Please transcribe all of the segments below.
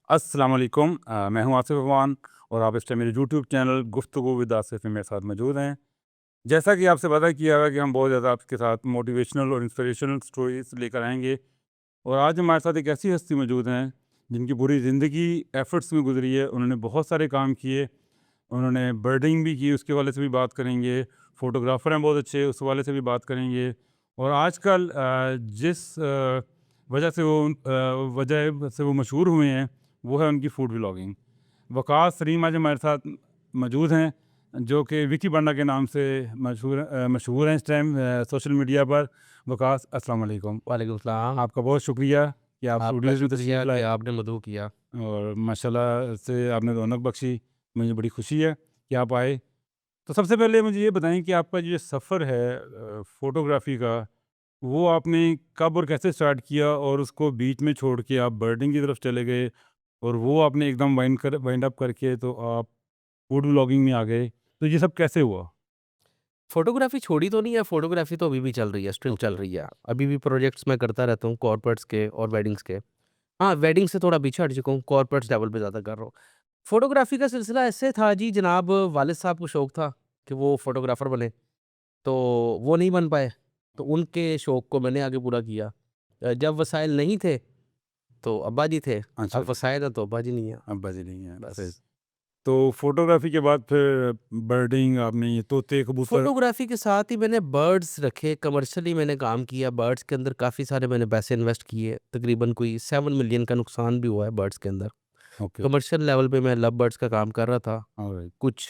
अस्सलाम वालेकुम। मैं हूं आसिफ अमान और आप इस टाइम मेरे यूट्यूब चैनल गुफ्तगू विद आसिफ में मेरे साथ मौजूद हैं। जैसा कि आपसे वादा किया हुआ कि हम बहुत ज़्यादा आपके साथ मोटिवेशनल और इंस्पिरेशनल स्टोरीज लेकर आएंगे। और आज हमारे साथ एक ऐसी हस्ती मौजूद हैं जिनकी पूरी ज़िंदगी एफर्ट्स में गुजरी है। उन्होंने बहुत सारे काम किए, उन्होंने बर्डिंग भी की, उसके वाले से भी बात करेंगे। फ़ोटोग्राफ़र हैं बहुत अच्छे, उस वाले से भी बात करेंगे। और आजकल जिस वजह से वो मशहूर हुए हैं वो है उनकी फूड व्लॉगिंग। वकास सलीम आज हमारे साथ मौजूद हैं, जो कि विकी बांडा के नाम से मशहूर हैं इस टाइम सोशल मीडिया पर। वकास, अस्सलाम वालेकुम। वालेकुम सलाम। आपका बहुत शुक्रिया कि आप आपका स्टूडियोज़ में शुक्रिया तशरीफ़ कि लाए आपने मदऊ किया। और माशाल्लाह से आपने रौनक बख्शी। मुझे बड़ी खुशी है कि आप आए। तो सबसे पहले मुझे ये बताएं कि आपका जो सफ़र है फ़ोटोग्राफ़ी का, वो आपने कब और कैसे स्टार्ट किया और उसको बीच में छोड़ के आप बर्डिंग की तरफ चले गए और वो आपने एकदम वाइंड अप करके तो आप फूड व्लॉगिंग में आ गए। तो ये सब कैसे हुआ? फ़ोटोग्राफ़ी छोड़ी तो नहीं है, फ़ोटोग्राफ़ी तो अभी भी चल रही है, स्टिल चल ओके। रही है। अभी भी प्रोजेक्ट्स मैं करता रहता हूँ कॉर्पोरेट्स के और वेडिंग्स के। हाँ, वेडिंग से थोड़ा पीछे हट चुका हूँ, कॉर्पोरेट्स लेवल पे ज़्यादा कर रहा हूँ। फ़ोटोग्राफ़ी का सिलसिला ऐसे था जी, जनाब वालिद साहब को शौक था कि वो फ़ोटोग्राफ़र बने, तो वो नहीं बन पाए, तो उनके शौक को मैंने आगे पूरा किया। जब वसाइल नहीं थे, तो अब्बा जी थे, अच्छा अब अच्छा। वसाइल हैं तो अब्बा जी नहीं हैं, अब्बा जी नहीं है, सही। बस। तो फोटोग्राफी के बाद फिर बर्डिंग, आपने ये तोते कबूतर। फ़ोटोग्राफ़ी के साथ ही मैंने बर्ड्स रखे, कमर्शियली मैंने काम किया, बर्ड्स के अंदर काफ़ी सारे मैंने पैसे इन्वेस्ट किए, तकरीबन कोई 7 मिलियन का नुकसान भी हुआ है बर्ड्स के अंदर। ओके। कमर्शियल लेवल पे मैं लव बर्ड्स का काम कर रहा था। ऑलराइट। कुछ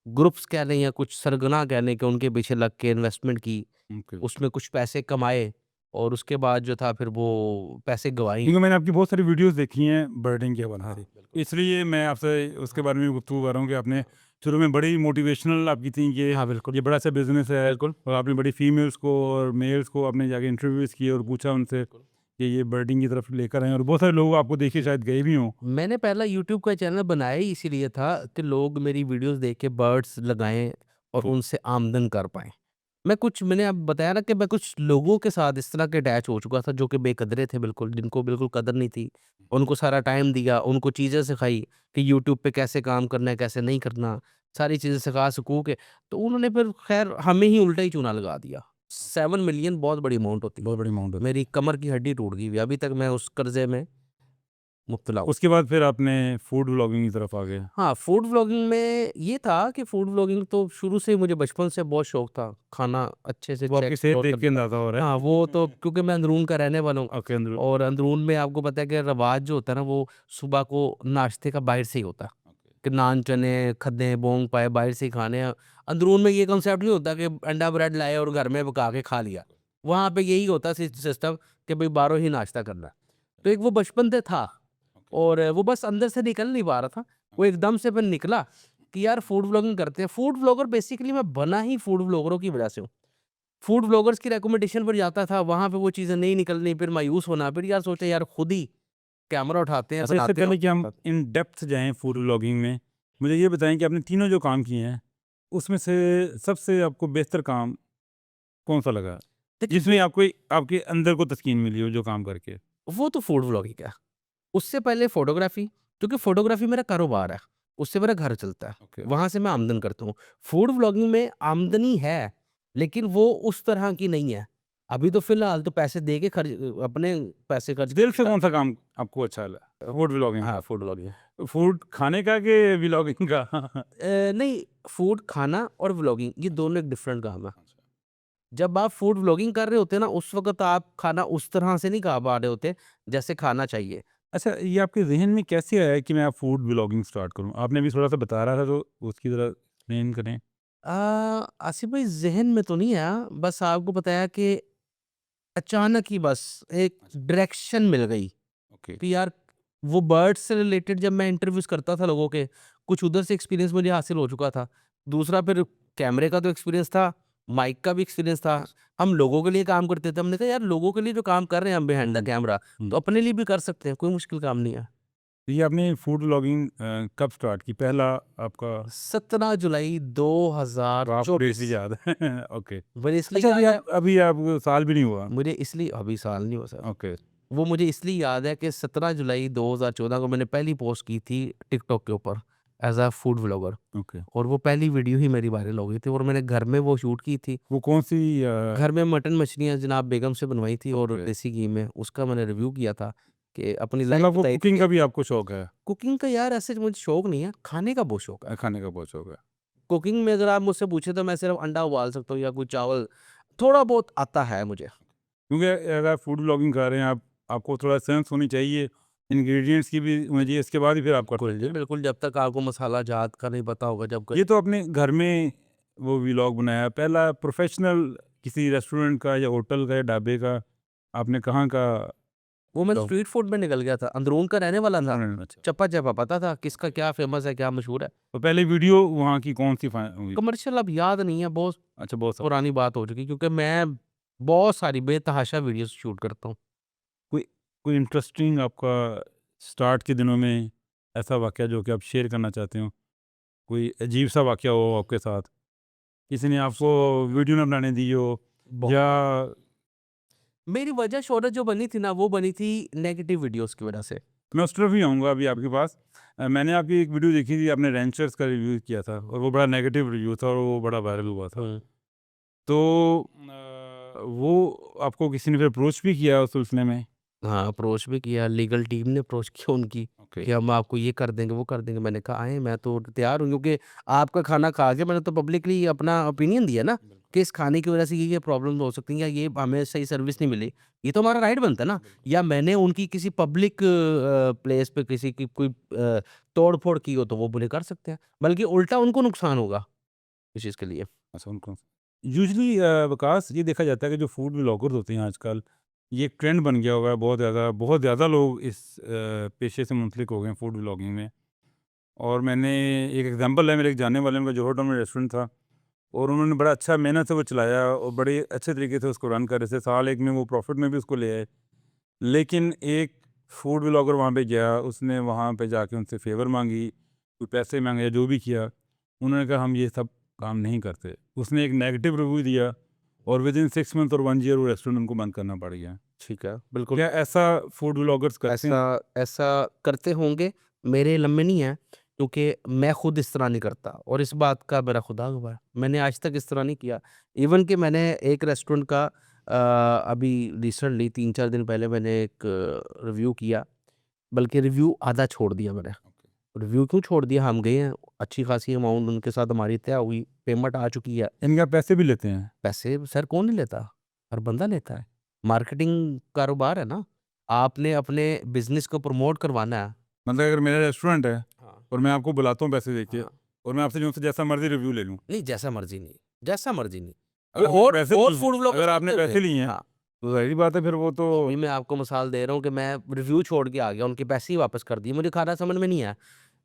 ग्रुप्स कह लें या कुछ सरगना कह लें कि उनके पीछे लग के इन्वेस्टमेंट की, ओके। उसमें कुछ पैसे कमाए और उसके बाद जो था फिर वो पैसे गँवाई। क्योंकि मैंने आपकी बहुत सारी वीडियोस देखी हैं बर्डिंग के हवाले हाँ, से, बिल्कुल। इसलिए मैं आपसे उसके बारे में गुफ्तगू कर रहा हूँ कि आपने शुरू में बड़ी मोटिवेशनल आपकी थी कि हाँ, बिल्कुल, ये बड़ा सा बिजनेस है। बिल्कुल, और आपने बड़ी फीमेल्स को और मेल्स को आपने जाके इंटरव्यूज़ किए और पूछा उनसे बिल्कुल। कि ये बर्डिंग की तरफ लेकर आएँ, और बहुत सारे लोग आपको देखे शायद गए भी हों। मैंने पहला यूट्यूब का चैनल बनाया ही इसीलिए था कि लोग मेरी वीडियोस देख के बर्ड्स लगाएँ और उनसे आमदन कर पाएँ। मैंने अब बताया ना कि मैं कुछ लोगों के साथ इस तरह के अटैच हो चुका था जो कि बेकदरे थे बिल्कुल, जिनको बिल्कुल कदर नहीं थी। उनको सारा टाइम दिया, उनको चीज़ें सिखाई कि यूट्यूब पे कैसे काम करना है, कैसे नहीं करना, सारी चीज़ें सिखा-सिखू के तो उन्होंने फिर ख़ैर हमें ही उल्टा ही चूना लगा दिया। 7 मिलियन बहुत बड़ी अमाउंट होती है। बहुत बड़ी अमाउंट होती मेरी कमर की हड्डी टूट गई हुई है, अभी तक मैं उस कर्ज़े में मुब्तला है। हूँ। उसके बाद फिर आपने फूड व्लॉगिंग की तरफ आ गए। हाँ, फूड व्लॉगिंग में ये था कि फूड व्लॉगिंग तो शुरू से ही मुझे बचपन से बहुत शौक था, खाना अच्छे से वो आपकी सेहत एक्सप्लोर देख के करने का। अंदाज़ा हो रहा हाँ, है। वो तो क्योंकि मैं अंदरून का रहने वाला हूँ ओके, अंदर। और अंदरून में आपको पता है कि रवाज जो होता है ना, वो सुबह को नाश्ते का बाहर से ही होता है, कि नान, चने, खद्दे, बोंग पाए बाहर से ही खाने हैं। अंदरून में ये कांसेप्ट नहीं होता कि अंडा ब्रेड लाए और घर में पका के खा लिया। वहाँ पे यही होता सिस्टम कि भई बाहरों ही नाश्ता करना है। तो एक वो बचपन से था और वो बस अंदर से निकल नहीं पा रहा था। वो एकदम से फिर निकला कि यार फूड व्लॉगिंग करते हैं। फूड व्लॉगर बेसिकली मैं बना ही फूड व्लॉगरों की वजह से हूँ। फूड व्लॉगर्स की रिकमेंडेशन पर जाता था, वहाँ पे वो चीज़ें नहीं निकलनी, फिर मायूस होना, फिर यार सोचा यार खुद ही कैमरा उठाते हैं, अच्छा, इससे बनाते हैं। पहले कि हम इन डेप्थ जाएँ फूड व्लॉगिंग में, मुझे ये बताएँ कि आपने तीनों जो काम किए हैं, उसमें से सबसे आपको बेहतर काम कौन-सा लगा? देखिए जिसमें आपको आपके अंदर को तस्कीन मिली हो जो काम करके? वो तो फूड व्लॉगिंग है। उससे पहले फ़ोटोग्राफ़ी, क्योंकि फ़ोटोग्राफ़ी मेरा कारोबार है, उससे मेरा घर चलता है, ओके। वहाँ से मैं आमदन करता हूँ। फूड व्लॉगिंग में आमदनी है, लेकिन वो उस तरह की नहीं है। अभी तो फ़िलहाल तो पैसे दे के अपने पैसे खर्च दिल से करके कौन-सा काम आपको अच्छा लगा? फूड व्लॉगिंग हाँ, का? Food vlogging. फूड खाने का कि व्लॉगिंग का? नहीं, फूड खाना और व्लॉगिंग ये दोनों एक डिफरेंट काम है। अच्छा। जब आप फूड व्लॉगिंग कर रहे होते हैं ना, उस वक़्त आप खाना उस तरह से नहीं खा पा रहे होते, जैसे खाना चाहिए। अच्छा, ये आपके ज़हन में कैसे आया कि मैं अब फूड व्लॉगिंग स्टार्ट करूँ? आपने अभी थोड़ा-सा बता रहा था तो उसकी ज़रा एक्सप्लेन करें। अ, आसिफ भाई ज़हन में तो नहीं आया, बस आपको बताया कि अचानक ही बस एक अच्छा। डायरेक्शन मिल गई ओके। कि यार वो बर्ड्स से रिलेटेड जब मैं इंटरव्यूज़ करता था लोगों के, कुछ उधर से एक्सपीरियंस मुझे हासिल हो चुका था। दूसरा फिर कैमरे का तो एक्सपीरियंस था, माइक का भी एक्सपीरियंस था। हम लोगों के लिए काम करते थे। हमने कहा यार लोगों के लिए जो काम कर रहे हैं हम बिहाइंड द हुँ, कैमरा, हुँ। तो अपने लिए भी कर सकते हैं, कोई मुश्किल काम नहीं है। तो ये आपने फूड व्लॉगिंग कब स्टार्ट की? पहला आपका 17 जुलाई तो आपको डेट 2024। भी याद है। ओके। मुझे इसलिए अच्छा, याद है अभी आप साल भी नहीं हुआ? मुझे इसलिए अभी साल नहीं हुआ सर। ओके। वो मुझे इसलिए याद है कि 17 जुलाई 2014 को मैंने पहली पोस्ट की थी टिकटॉक के ऊपर as a food vlogger, okay. और वो पहली वीडियो ही मेरी वायरल हो गई थी और मैंने घर में वो शूट की थी। वो कौन-सी घर में मटन मछलियाँ जनाब बेगम से बनवाई थी और ओके। देसी घी में, उसका मैंने रिव्यू किया था कि अपनी लाइफ मतलब वो बताई थी कुकिंग कि का भी आपको शौक है? कुकिंग का यार ऐसे मुझे शौक नहीं है, खाने का बहुत शौक है। खाने का बहुत शौक है। कुकिंग में अगर आप मुझसे पूछे तो मैं सिर्फ़ अंडा उबाल सकता हूँ या कोई चावल, थोड़ा बहुत आता है मुझे। क्योंकि अगर फूड व्लॉगिंग कर रहे हैं आप, आपको थोड़ा सेंस होनी चाहिए, इंग्रीडिएंट्स की भी होनी चाहिए, इसके बाद ही फिर आप कर बिल्कुल सकते जी, हैं। बिल्कुल, जब तक आपको मसाला जात का नहीं पता होगा जब ये तो अपने घर में वो व्लॉग बनाया, पहला प्रोफ़ेशनल किसी रेस्टोरेंट का या होटल का या ढाबे का, आपने कहाँ का वो मैं व्लॉग स्ट्रीट फूड में निकल गया था, अंदरून का रहने वाला था। अच्छा। चप्पा-चप्पा पता था किसका क्या फ़ेमस है, क्या मशहूर है। तो पहले वीडियो वहाँ की कौन-सी हुई? कमर्शियल अब याद नहीं है, बहुत अच्छा, बहुत सब पुरानी बात हो चुकी, क्योंकि मैं बहुत सारी बेतहाशा वीडियोज़ शूट करता हूँ। कोई कोई इंटरेस्टिंग आपका स्टार्ट के दिनों में ऐसा वाक़या जो कि आप शेयर करना चाहते हो? कोई अजीब-सा वाक़या हो आपके साथ? किसी ने आपको वीडियो ना बनाने दी हो बहुत या मेरी वजह शोहरत जो बनी थी ना, वो बनी थी नेगेटिव वीडियोज़ की वजह से। मैं उस तरफ ही आऊँगा अभी आपके पास। मैंने आपकी एक वीडियो देखी थी, आपने रैंचर्स का रिव्यू किया था और वो बड़ा नेगेटिव रिव्यू था और वो बड़ा वायरल हुआ था। हुँ। तो वो आपको किसी ने फिर अप्रोच भी किया उस सिलसिले में? हाँ, अप्रोच भी किया, लीगल टीम ने अप्रोच किया उनकी ओके। कि हम आपको ये कर देंगे, वो कर देंगे। मैंने कहा आएँ, मैं तो तैयार हूँ, क्योंकि आपका खाना खा के मैंने तो पब्लिकली अपना ओपिनियन दिया ना बिल्कुल, कि इस खाने की वजह से ये प्रॉब्लम हो सकती है या ये हमें सही सर्विस नहीं मिली। ये तो हमारा राइट बनता है ना, बिल्कुल। या मैंने उनकी किसी पब्लिक प्लेस पे किसी की कोई तोड़-फोड़ की हो तो वो बुरे कर सकते हैं, बल्कि उल्टा उनको नुकसान होगा इस चीज़ के लिए। अच्छा, उनको यूजुअली विकास ये देखा जाता है कि जो फूड व्लॉगर्स होते हैं आजकल, ये एक ट्रेंड बन गया हुआ है, बहुत ज़्यादा लोग इस पेशे से मुंसलिक हो गए हैं फूड व्लॉगिंग में। और मैंने एक एग्ज़ाम्पल है, मेरे एक जानने वाले, उनका जोहर टाउन में रेस्टोरेंट था और उन्होंने बड़ा अच्छा मेहनत से वो चलाया और बड़े अच्छे तरीके से उसको रन कर रहे थे। साल एक में वो प्रॉफ़िट में भी उसको ले आए। लेकिन एक फूड व्लॉगर वहाँ पे गया, उसने वहाँ पे जाके उनसे फ़ेवर माँगी, कोई पैसे माँगे या जो भी किया। उन्होंने कहा हम ये सब काम नहीं करते। उसने एक नेगेटिव रिव्यू दिया और विदिन 6 मंथ और 1 ईयर वो रेस्टोरेंट उनको बंद करना पड़ गया। ठीक है, बिल्कुल। क्या ऐसा फूड व्लॉगर्स करते हैं? ऐसा ऐसा करते होंगे, मेरे इल्म में नहीं है, क्योंकि मैं खुद इस तरह नहीं करता और इस बात का मेरा खुदा गवाह है। मैंने आज तक इस तरह नहीं किया। इवन कि मैंने एक रेस्टोरेंट का अभी रिसेंटली 3-4 दिन पहले मैंने एक रिव्यू किया, बल्कि रिव्यू आधा छोड़ दिया मैंने। ओके। रिव्यू क्यों छोड़ दिया? हम गए हैं, अच्छी खासी अमाउंट उनके साथ हमारी तय हुई, पेमेंट आ चुकी है। इनके पैसे भी लेते हैं? पैसे सर कौन नहीं लेता? हर बंदा लेता है। मार्केटिंग कारोबार है ना। आपने अपने बिज़नेस को प्रमोट करवाना है। मतलब अगर मेरा रेस्टोरेंट है हाँ, और मैं आपको बुलाता हूँ पैसे देके हाँ। और मैं आपसे जो से जैसा मर्ज़ी रिव्यू ले लूँ। नहीं, जैसा मर्ज़ी नहीं, जैसा मर्ज़ी नहीं। अगर आपने पैसे और लिए हैं, फूड व्लॉगर्स अगर आपने करते होंगे। पैसे लिए हैं, हाँ, तो ज़ाहिर-सी बात है फिर वो तो अभी मैं आपको मिसाल दे रहा हूँ कि मैं रिव्यू छोड़ के आ गया, उनके पैसे ही वापस कर दिए। मुझे खाना समझ में नहीं आया।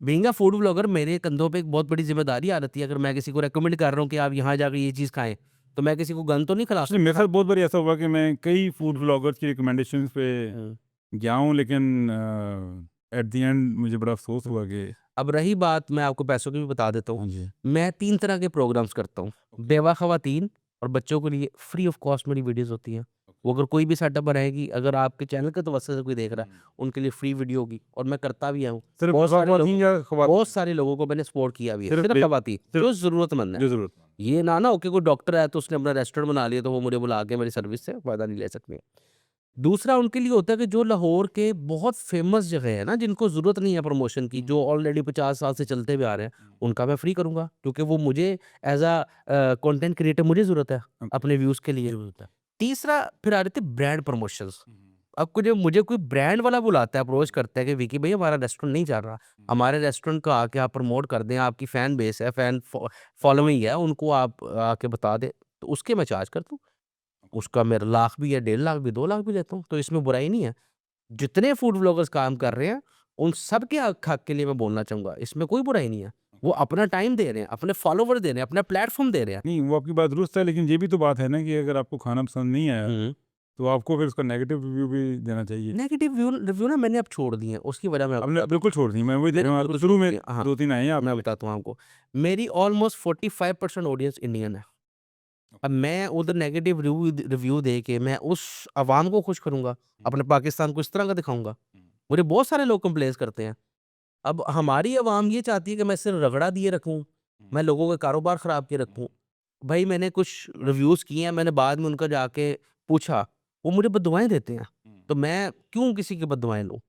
बीइंग अ फूड व्लॉगर मेरे कंधों पे एक बहुत बड़ी ज़िम्मेदारी आ जाती है। अगर मैं किसी को रिकमेंड कर रहा हूँ कि आप यहाँ जाकर ये चीज़ खाएँ, तो मैं किसी को गन तो नहीं खिला एक्चुअली मेरे सकता। साथ बहुत बार ऐसा हुआ कि मैं कई फूड व्लॉगर्स की रिकमेंडेशंस पे हुँ। गया हूँ, लेकिन एट द एंड मुझे बड़ा अफ़सोस हुआ कि अब रही बात, मैं आपको पैसों की भी बता देता हूँ। हाँ जी। मैं 3 तरह के प्रोग्राम्स करता हूँ। ओके, बेवा ख़वातीन और बच्चों के लिए फ्री ऑफ कॉस्ट मेरी वीडियोज़ होती हैं। ओके। वो अगर कोई भी सेटअप बनाएगी, अगर आपके चैनल के तवज्जो से कोई देख रहा है, हुँ। उनके लिए फ्री वीडियो होगी और मैं करता भी हूँ। सिर्फ़ बहुत सारे लोग ख़वातीन या बहुत ख़वातीन? सारे लोगों को मैंने सपोर्ट किया भी है, सिर्फ़ सिर्फ़ बे ख़वातीन सिर्फ़ जो ज़रूरतमंद है। जो ज़रूरतमंद है। ये ना हो कि कोई डॉक्टर है तो उसने अपना रेस्टोरेंट बना लिया तो वो मुझे बुला के मेरी सर्विस से फ़ायदा नहीं ले सकते। दूसरा उनके लिए होता है कि जो लाहौर के बहुत फ़ेमस जगह है ना, जिनको ज़रूरत नहीं है प्रमोशन की, हुँ, जो ऑलरेडी 50 साल से चलते हुए आ रहे हैं, हुँ। उनका मैं फ्री करूँगा, क्योंकि वो मुझे एज़ अ कंटेंट क्रिएटर मुझे ज़रूरत है, ओके। अपने व्यूज़ के लिए। ज़रूरत है। तीसरा फिर आ रहे थे ब्रांड प्रमोशंस। हुँ, अब को जब मुझे कोई ब्रांड वाला बुलाता है, अप्रोच करता है कि विकी भई हमारा रेस्टोरेंट नहीं चल रहा, हुँ। हमारे रेस्टोरेंट को आके आप प्रमोट कर दें, आपकी फैन बेस है, फॉलोइंग है, उनको आप आके बता दें, तो उसके मैं चार्ज करता हूँ। ओके। उसका मेरा लाख भी है, 1.5 लाख भी, 2 लाख भी लेता हूँ, तो इसमें बुराई नहीं है। जितने फूड व्लॉगर्स काम कर रहे हैं, उन सब के हक के लिए मैं बोलना चाहूँगा, इसमें कोई बुराई नहीं है। वो अपना टाइम दे रहे हैं, अपने फॉलोवर दे रहे हैं, अपना प्लेटफ़ॉर्म दे रहे हैं। नहीं, वो आपकी बात दुरुस्त है, लेकिन ये भी तो बात है ना कि अगर आपको खाना पसंद नहीं आया, हुँ। तो आपको फिर उसका नेगेटिव रिव्यू भी देना चाहिए। नेगेटिव रिव्यू ना मैंने अब छोड़ दिए हैं, उसकी वजह मैं आपने बताता हूँ। बिल्कुल छोड़ दी, मैं वही देख मैंने रहा हूँ, बिल्कुल शुरू छोड़ में दिया, हाँ, 2-3 आए हैं मैं आपके। बताता हूँ आपको। मेरी ऑलमोस्ट 45% ऑडियंस इंडियन है। अब मैं उधर नेगेटिव रिव्यू दे के मैं उस अवाम को खुश करूँगा, अपने पाकिस्तान को इस तरह का दिखाऊँगा। मुझे बहुत सारे लोग कंप्लेंट्स करते हैं। अब हमारी अवाम ये चाहती है कि मैं सिर्फ रगड़ा दिए रखूँ, मैं लोगों का कारोबार ख़राब किए रखूँ। भाई मैंने कुछ रिव्यूज़ किए हैं, मैंने बाद में उनका जाके पूछा, वो मुझे बददुआएँ देते हैं, तो मैं क्यों किसी की बददुआएँ लूँ?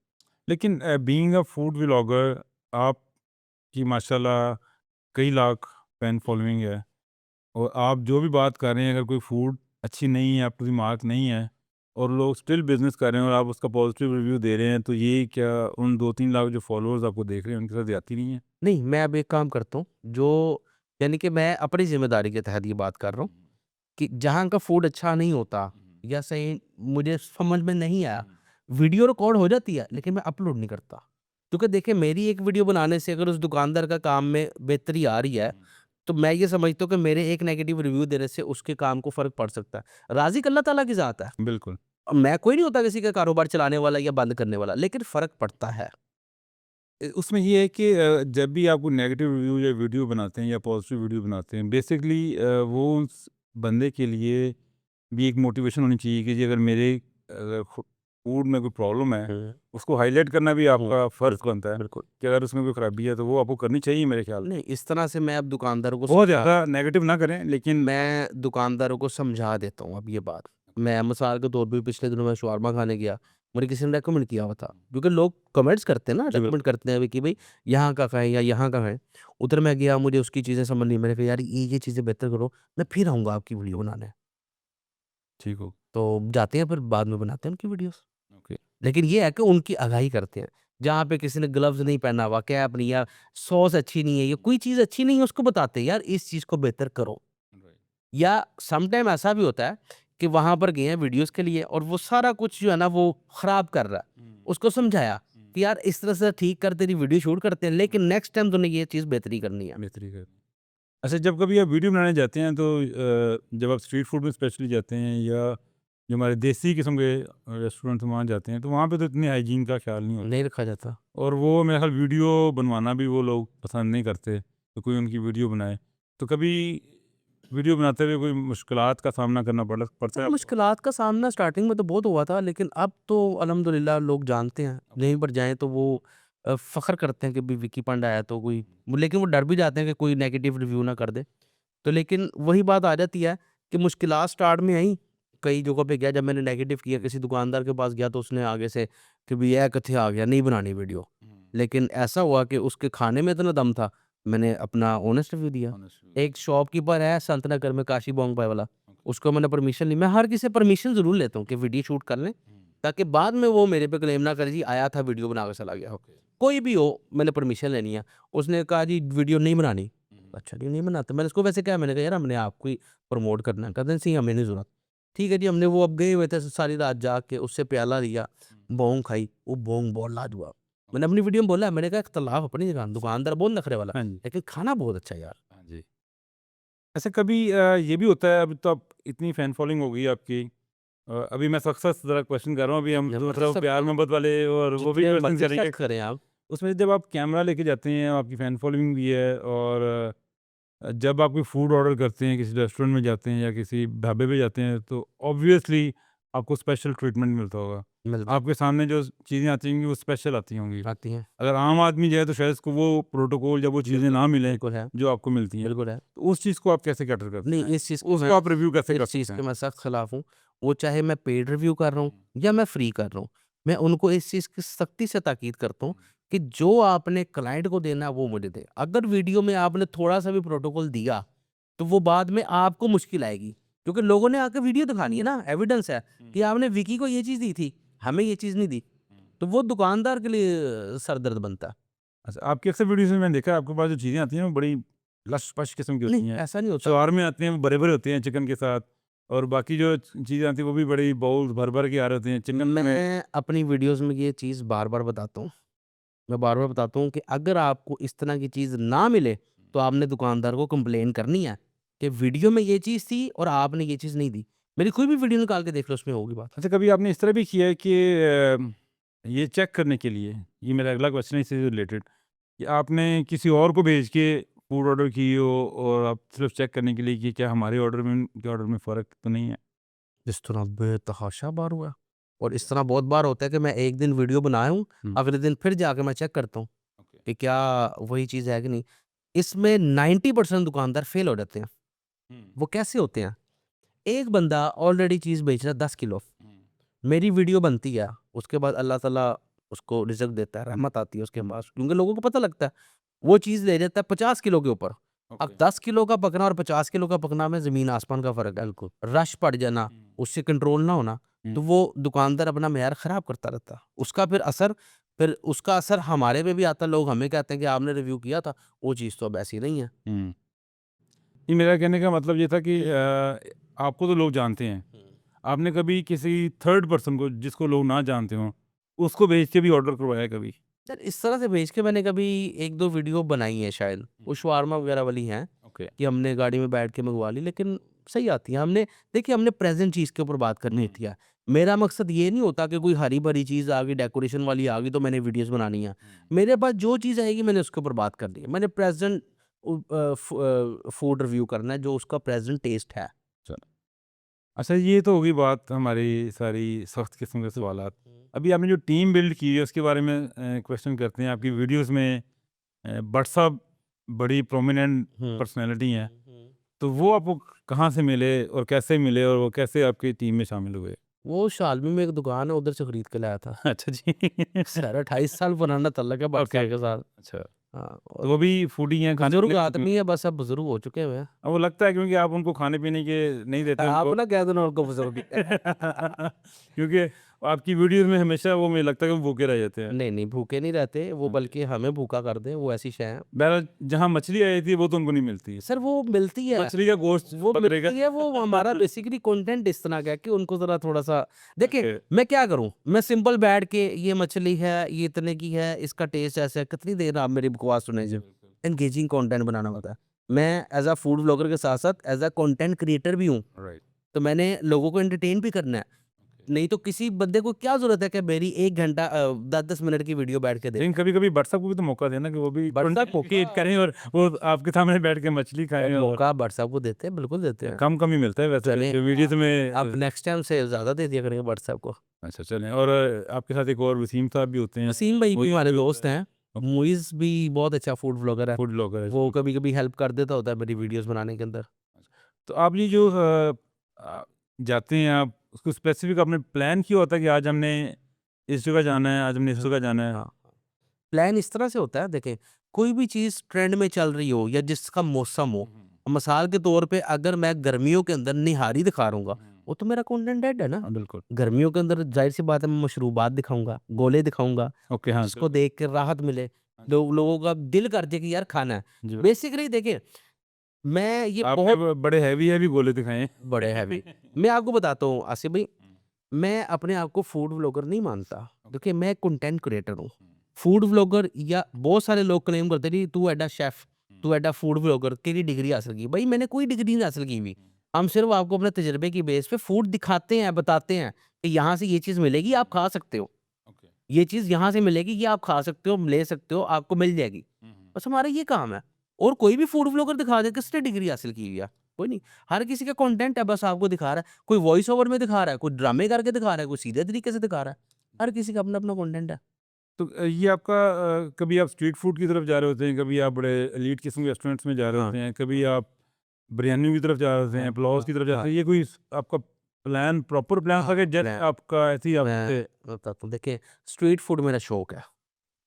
लेकिन बीइंग अ फूड व्लॉगर आपकी माशाल्लाह कई लाख फैन फॉलोइंग है और आप जो भी बात कर रहे हैं, अगर कोई फूड अच्छी नहीं है, आपकी मार्क नहीं है और लोग स्टिल बिज़नेस कर रहे हैं और आप उसका पॉजिटिव रिव्यू दे रहे हैं, तो ये क्या उन 2-3 लाख जो फॉलोअर्स आपको देख रहे हैं, उनके साथ ज़्यादती नहीं है? नहीं, मैं अब एक काम करता हूँ, जो यानी कि मैं अपनी ज़िम्मेदारी के तहत ये बात कर रहा हूँ कि जहाँ का फूड अच्छा नहीं होता या सही मुझे समझ में नहीं आया, वीडियो रिकॉर्ड हो जाती है, लेकिन मैं अपलोड नहीं करता। क्योंकि देखिए मेरी एक वीडियो बनाने से अगर उस दुकानदार का काम में बेहतरी आ रही है, तो मैं ये समझता हूँ कि मेरे एक नेगेटिव रिव्यू देने से उसके काम को फ़र्क पड़ सकता है। राज़िक अल्लाह ताला की ज़ात है। बिल्कुल। मैं कोई नहीं होता किसी का कारोबार चलाने वाला या बंद करने वाला, लेकिन फ़र्क पड़ता है। उसमें ये है कि जब भी आप कोई नेगेटिव रिव्यू या वीडियो बनाते हैं या पॉजिटिव वीडियो बनाते हैं, बेसिकली वो उस बंदे के लिए भी एक मोटिवेशन होनी चाहिए कि जी अगर मेरे अगर फूड में कोई प्रॉब्लम है, हुँ, उसको हाईलाइट करना भी हुँ, आपका फ़र्ज़ बिल्कुल, बनता है बिल्कुल। कि अगर उसमें कोई ख़राबी है, तो वो आपको करनी चाहिए मेरे ख़्याल से। नहीं, इस तरह से मैं अब दुकानदारों को बहुत समझा ज़्यादा नेगेटिव ना करें, लेकिन मैं दुकानदारों को समझा देता हूँ अब ये बात। मैं मिसाल के तौर पे पिछले दिनों मैं शवारमा खाने गया, मुझे किसी ने रिकमेंड किया हुआ था। क्योंकि लोग कमेंट्स करते हैं ना, जी, रिकमेंड करते हैं कि भई यहाँ का खाएँ या यहाँ का खाएँ। उधर मैं गया, मुझे उसकी चीज़ें समझ नहीं, मैंने कहा यार ये चीज़ें बेहतर करो, मैं फिर आऊँगा आपकी वीडियो बनाने। ठीक हो, तो जाते हैं फिर बाद में बनाते हैं उनकी वीडियोज़। ओके। लेकिन ये है कि उनकी आगाही करते हैं। जहाँ पे किसी ने ग्लव्स नहीं पहना हुआ, कैप नहीं या सॉस अच्छी नहीं है या कोई चीज़ अच्छी नहीं है उसको बताते हैं, यार इस चीज़ को बेहतर करो। राइट। या सम टाइम ऐसा भी होता है कि वहाँ पर गए हैं वीडियोज़ के लिए और वो सारा कुछ जो है ना वो ख़राब कर रहा है। उसको समझाया कि यार इस तरह से ठीक कर तेरी वीडियो शूट करते हैं लेकिन नेक्स्ट टाइम तूने ये चीज़ बेहतरी करनी है। बेहतरी कर अच्छा, जब कभी आप वीडियो बनाने जाते हैं, तो जब आप स्ट्रीट फूड में स्पेशली जाते हैं या जो हमारे देसी किस्म के रेस्टोरेंट वहाँ जाते हैं, तो वहाँ पे तो इतनी हाइजीन का ख़्याल नहीं होता नहीं रखा जाता। और वो मेरे ख़्याल वीडियो बनवाना भी वो लोग पसंद नहीं करते, तो कोई उनकी वीडियो बनाए। तो कभी वीडियो बनाते हुए कोई मुश्किलात का सामना करना पड़ता है आपको? मुश्किलात का सामना स्टार्टिंग में तो बहुत हुआ था लेकिन अब तो अल्हम्दुलिल्लाह लोग जानते हैं। यहीं पर जाएँ तो वो फ़ख्र करते हैं कि भई विकी पंडा आया तो कोई लेकिन वो डर भी जाते हैं कि कोई नेगेटिव रिव्यू ना कर दे। तो लेकिन वही बात आ जाती है कि मुश्किलात स्टार्ट में आई, कई जगहों पे गया जब मैंने नेगेटिव किया किसी दुकानदार के पास गया तो उसने आगे से कि भई ये कित्थे आ गया, नहीं बनानी वीडियो। लेकिन ऐसा हुआ कि उसके खाने में इतना दम था, मैंने अपना ऑनेस्ट रिव्यू दिया। एक शॉपकीपर है संत नगर में काशी बोंग पाए वाला, उसको मैंने परमिशन ली। मैं हर किसी से परमिशन ज़रूर लेता हूँ कि वीडियो शूट कर लें, ताकि बाद में वो मेरे पे क्लेम ना करे जी आया था वीडियो बना के चला गया। कोई भी हो मैंने परमिशन लेनी है। उसने कहा जी वीडियो नहीं बनानी। अच्छा जी, नहीं बनाते। मैंने उसको वैसे कहा मैंने कहा यार हमने आपको ही प्रमोट करना है। कहते हैं नहीं हमें नहीं ज़रूरत। ठीक है जी, हमने वो अब गए हुए थे सारी रात जाग के उससे प्याला लिया, बोंग खाई, वो बोंग बहुत लाजवाब। मैंने अपनी वीडियो में बोला मैंने कहा इख्तिलाफ अपनी जगह, दुकानदार बहुत नखरे वाला, हाँ जी, लेकिन खाना बहुत अच्छा है यार। हाँ जी। ऐसा कभी ये भी होता है, अभी तो आप इतनी फैन फॉलोइंग हो गई है आपकी, अभी मैं सक्सेस ज़रा क्वेश्चन कर रहा हूँ, अभी हम जब तो मर्ज़ी मतलब सब प्यार मोहब्बत वाले और वो भी जितने क्वेश्चन मर्ज़ी करेंगे। सेट करें आप। उसमें जब आप कैमरा लेके जाते हैं, आपकी फैन फॉलोइंग भी है और जब आप कोई फूड ऑर्डर करते हैं, किसी रेस्टोरेंट में जाते हैं या किसी ढाबे पे जाते हैं, तो ऑब्वियसली आपको स्पेशल ट्रीटमेंट मिलता होगा। मिलता आपके सामने जो चीज़ें आती होंगी, वो स्पेशल आती होंगी। आती हैं। अगर आम आदमी जाए, तो शायद उसको वो प्रोटोकॉल या वो चीज़ें बिल्कुल, ना मिलें, बिल्कुल है, जो आपको मिलती हैं। बिल्कुल है। तो उस चीज़ को आप कैसे कैटर करते नहीं हैं? इस चीज़ के मैं उसको आप रिव्यू कैसे कर इस चीज़ सकते के हैं? मैं सख्त खिलाफ हूँ। वो चाहे मैं पेड रिव्यू कर रहा हूँ या मैं फ्री कर रहा हूँ। मैं उनको इस चीज़ की सख्ती से ताकीद करता हूँ कि जो आपने क्लाइंट को देना है वो मुझे दें। अगर वीडियो में आपने थोड़ा-सा भी प्रोटोकॉल दिया, तो वो बाद में आपको मुश्किल आएगी। क्योंकि लोगों ने आके वीडियो दिखानी है ना, एविडेंस है कि आपने विकी को ये चीज़ दी थी, हमें ये चीज़ नहीं दी। तो वो दुकानदार के लिए सर दर्द बनता है। अच्छा, आपकी अक्सर वीडियोज़ में मैंने देखा है, आपके पास जो चीज़ें आती हैं, वो बड़ी लश-पश किस्म की नहीं, होती हैं। ऐसा नहीं होता। शवारमे आते हैं, वो बड़े-बड़े होते हैं चिकन के साथ और बाकी जो चीज़ें आती हैं, वो भी बड़ी बाउल्स भर-भर के आ रहे होते हैं चिकन में। मैं अपनी वीडियोज़ में ये चीज़ बार-बार बताता हूँ। मैं बार-बार बताता हूँ कि अगर आपको इस तरह की चीज़ ना मिले, तो आपने दुकानदार को कंप्लेन करनी है कि वीडियो में ये चीज़ थी और आपने ये चीज़ नहीं दी। मेरी कोई भी वीडियो निकाल के देख लो उसमें होगी बात। अच्छा, कभी आपने इस तरह भी किया है कि ये चेक करने के लिए, ये मेरा अगला क्वेश्चन है इससे रिलेटेड, कि आपने किसी और को भेज के फूड ऑर्डर की हो और आप सिर्फ चेक करने के लिए कि क्या हमारे ऑर्डर में उनके ऑर्डर में फ़र्क तो नहीं है? इस तरह बेतहाशा बार हुआ और इस तरह बहुत बार होता है कि मैं एक दिन वीडियो बनाया हूँ, अगले दिन फिर जाके मैं चेक करता हूँ ओके। कि क्या वही चीज़ है कि नहीं। इसमें 90% दुकानदार फेल हो जाते हैं। वो कैसे होते हैं? एक बंदा ऑलरेडी चीज़ बेच रहा है 10 किलो, मेरी वीडियो बनती है, उसके बाद अल्लाह ताला उसको रिज़्क देता है, रहमत आती है उसके पास, क्योंकि लोगों को पता लगता है, वो चीज़ ले जाता है 50 किलो के ऊपर। अब 10 किलो का पकना और 50 किलो का पकना में ज़मीन आसमान का फ़र्क है। बिल्कुल। रश पड़ जाना, उससे कंट्रोल ना होना, तो वो दुकानदार अपना मेयार ख़राब करता रहता है। उसका असर हमारे पे भी आता है, लोग हमें कहते हैं कि आपने रिव्यू किया था, वो चीज़ तो अब ऐसी नहीं है। ये मेरा कहने का मतलब ये था कि आपको तो लोग जानते हैं, आपने कभी किसी थर्ड पर्सन को जिसको लोग ना जानते हों, उसको भेज के भी ऑर्डर करवाया है कभी? सर इस तरह से भेज के मैंने कभी 1-2 वीडियो बनाई है शायद, वो शवारमा वगैरह वाली हैं, ओके। कि हमने गाड़ी में बैठ के मंगवा ली, लेकिन सही आती हैं। हमने प्रेज़ेंट चीज़ के ऊपर बात करनी होती है। मेरा मकसद ये नहीं होता कि कोई हरी-भरी चीज़ आ गई, डेकोरेशन वाली आ गई तो मैंने वीडियोज़ बनानी है। मेरे पास जो चीज़ आएगी मैंने उसके ऊपर बात करनी है। मैंने प्रेज़ेंट फूड रिव्यू करना है, जो उसका प्रेज़ेंट टेस्ट है। चलो। अच्छा, ये तो होगी बात हमारी सारी सख्त किस्म के सवालात। अभी आपने जो टीम बिल्ड की है उसके बारे में क्वेश्चन करते हैं। आपकी वीडियोस में भट्ट साहब बड़ी प्रोमिनेंट हुँ। पर्सनैलिटी हैं, तो वो आपको कहाँ से मिले और कैसे मिले और वो कैसे आपकी टीम में शामिल हुए? वो शालमी में एक दुकान है, उधर से खरीद के लाया था। अच्छा जी। सर 28 साल पुराना ताल्लुक है भट्ट ओके। साहब के साथ। अच्छा, हाँ, तो और वो भी फूडी हैं, बुजुर्ग खाने-पीने आदमी है, बस अब बुजुर्ग हो चुके हुए हैं। वो लगता है क्योंकि आप उनको खाने-पीने के नहीं देते आप उनको। ना कह दो ना उनको बुजुर्ग। क्योंकि आपकी वीडियोस में हमेशा वो मुझे लगता है कि वो भूखे रह जाते हैं। नहीं, नहीं भूखे नहीं रहते, वो ओके। बल्कि हमें भूखा कर दें, वो ऐसी शय है। बहरहाल जहाँ मछली आई थी वो तो उनको नहीं मिलती। सर वो मिलती है, मछली का गोश्त वो बकरे का। मिलती है, वो हमारा बेसिकली कंटेंट इस तरह का है कि उनको ज़रा थोड़ा-सा देखिए, ओके। मैं क्या करूँ? मैं सिंपल बैठ के ये मछली है, ये इतने की है, इसका टेस्ट ऐसा है, कितनी देर आप मेरी बकवास सुनेंगे? बिल्कुल। एंगेजिंग कंटेंट बनाना होता है। मैं एज़ अ फूड व्लॉगर के साथ-साथ एज़ अ कंटेंट क्रिएटर भी हूँ, राइट। तो मैंने लोगों को एंटरटेन भी करना है। ओके। नहीं तो किसी बंदे को क्या ज़रूरत है कि मेरी 1 घंटा 10-10 मिनट की वीडियो बैठ के लेकिन देखे। कभी-कभी भट्ट साहब को भी तो मौका देना कि वो भी भट्ट साहब कंटेंट क्रिएट करें और वो आपके सामने बैठ के मछली खाएँ और मौका भट्ट साहब को देते हैं, बिल्कुल देते हैं। कम-कम ही मिलता है वैसे चलें जो वीडियोस में अब नेक्स्ट टाइम से ज़्यादा दे दिया करेंगे भट्ट साहब को। अच्छा चलें। और आपके साथ एक और वसीम साहब भी होते हैं, वसीम भाई वो भी हमारे भी होता दोस्त है। हैं। ओके। मुइज़ भी बहुत अच्छा फूड व्लॉगर है। फूड ब्लॉगर है। वो कभी-कभी हेल्प कर देता होता है मेरी वीडियोज़ बनाने के अंदर। तो आप ये जो जाते हैं आप उसको स्पेसिफिक आपने प्लान किया होता है कि आज हमने इस जगह जाना है, आज हमने इस जगह जाना है? हाँ, प्लान इस तरह से होता है देखें, कोई भी चीज़ ट्रेंड में चल रही हो या जिसका मौसम हो, मिसाल के तौर पे अगर मैं गर्मियों के अंदर निहारी दिखा रहूँगा, वो तो मेरा कंटेंट डेड है ना। हाँ, बिल्कुल। गर्मियों के अंदर ज़ाहिर-सी बात है मैं मशरूबात दिखाऊँगा, गोले दिखाऊँगा, ओके, हाँ, जिसको बिल्कुल। देख के राहत मिले, हाँ जी। लोगों का दिल कर दे कि यार खाना है। जी। बेसिकली देखिए, मैं ये आपने बहुत बड़े हैवी गोले दिखाए हैं। बड़े हैवी मैं आपको बताता हूँ आसिफ भाई, मैं अपने आप को फूड व्लॉगर नहीं मानता। देखिए मैं कंटेंट क्रिएटर हूँ। फूड व्लॉगर या बहुत सारे लोग क्लेम करते हैं जी तू एडा शेफ, तू एडा फूड व्लॉगर, तेरी डिग्री हासिल की। भाई मैंने कोई डिग्री नहीं हासिल की हुई। हम सिर्फ आपको अपने तजुर्बे की बेस पे फूड दिखाते हैं, बताते हैं कि यहाँ से ये चीज़ मिलेगी, आप खा सकते हो। ओके। ये चीज़ यहाँ से मिलेगी, ये आप खा सकते हो, ले सकते हो, आपको मिल जाएगी। बस हमारा ये काम है। और कोई भी फूड व्लॉगर दिखा दे, किसने डिग्री हासिल की हुई है? कोई नहीं। हर किसी का कंटेंट है, बस आपको दिखा रहा है। कोई वॉइस ओवर में दिखा रहा है, कोई ड्रामे करके दिखा रहा है, कोई सीधे तरीके से दिखा रहा है। हर किसी का अपना-अपना कंटेंट है। तो ये आपका कभी आप स्ट्रीट फूड की तरफ जा रहे होते हैं, कभी आप बड़े एलीट किस्म के रेस्टोरेंट्स में जा रहे हाँ। होते हैं, कभी आप बिरयानी की तरफ जा रहे होते हैं, पुलाव की तरफ जाते हैं, ये कोई आपका प्लान प्रॉपर प्लान था कि जस्ट मैं आपका ऐसे ही आपसे? मैं बताता हूँ, देखिए स्ट्रीट फूड मेरा शौक है।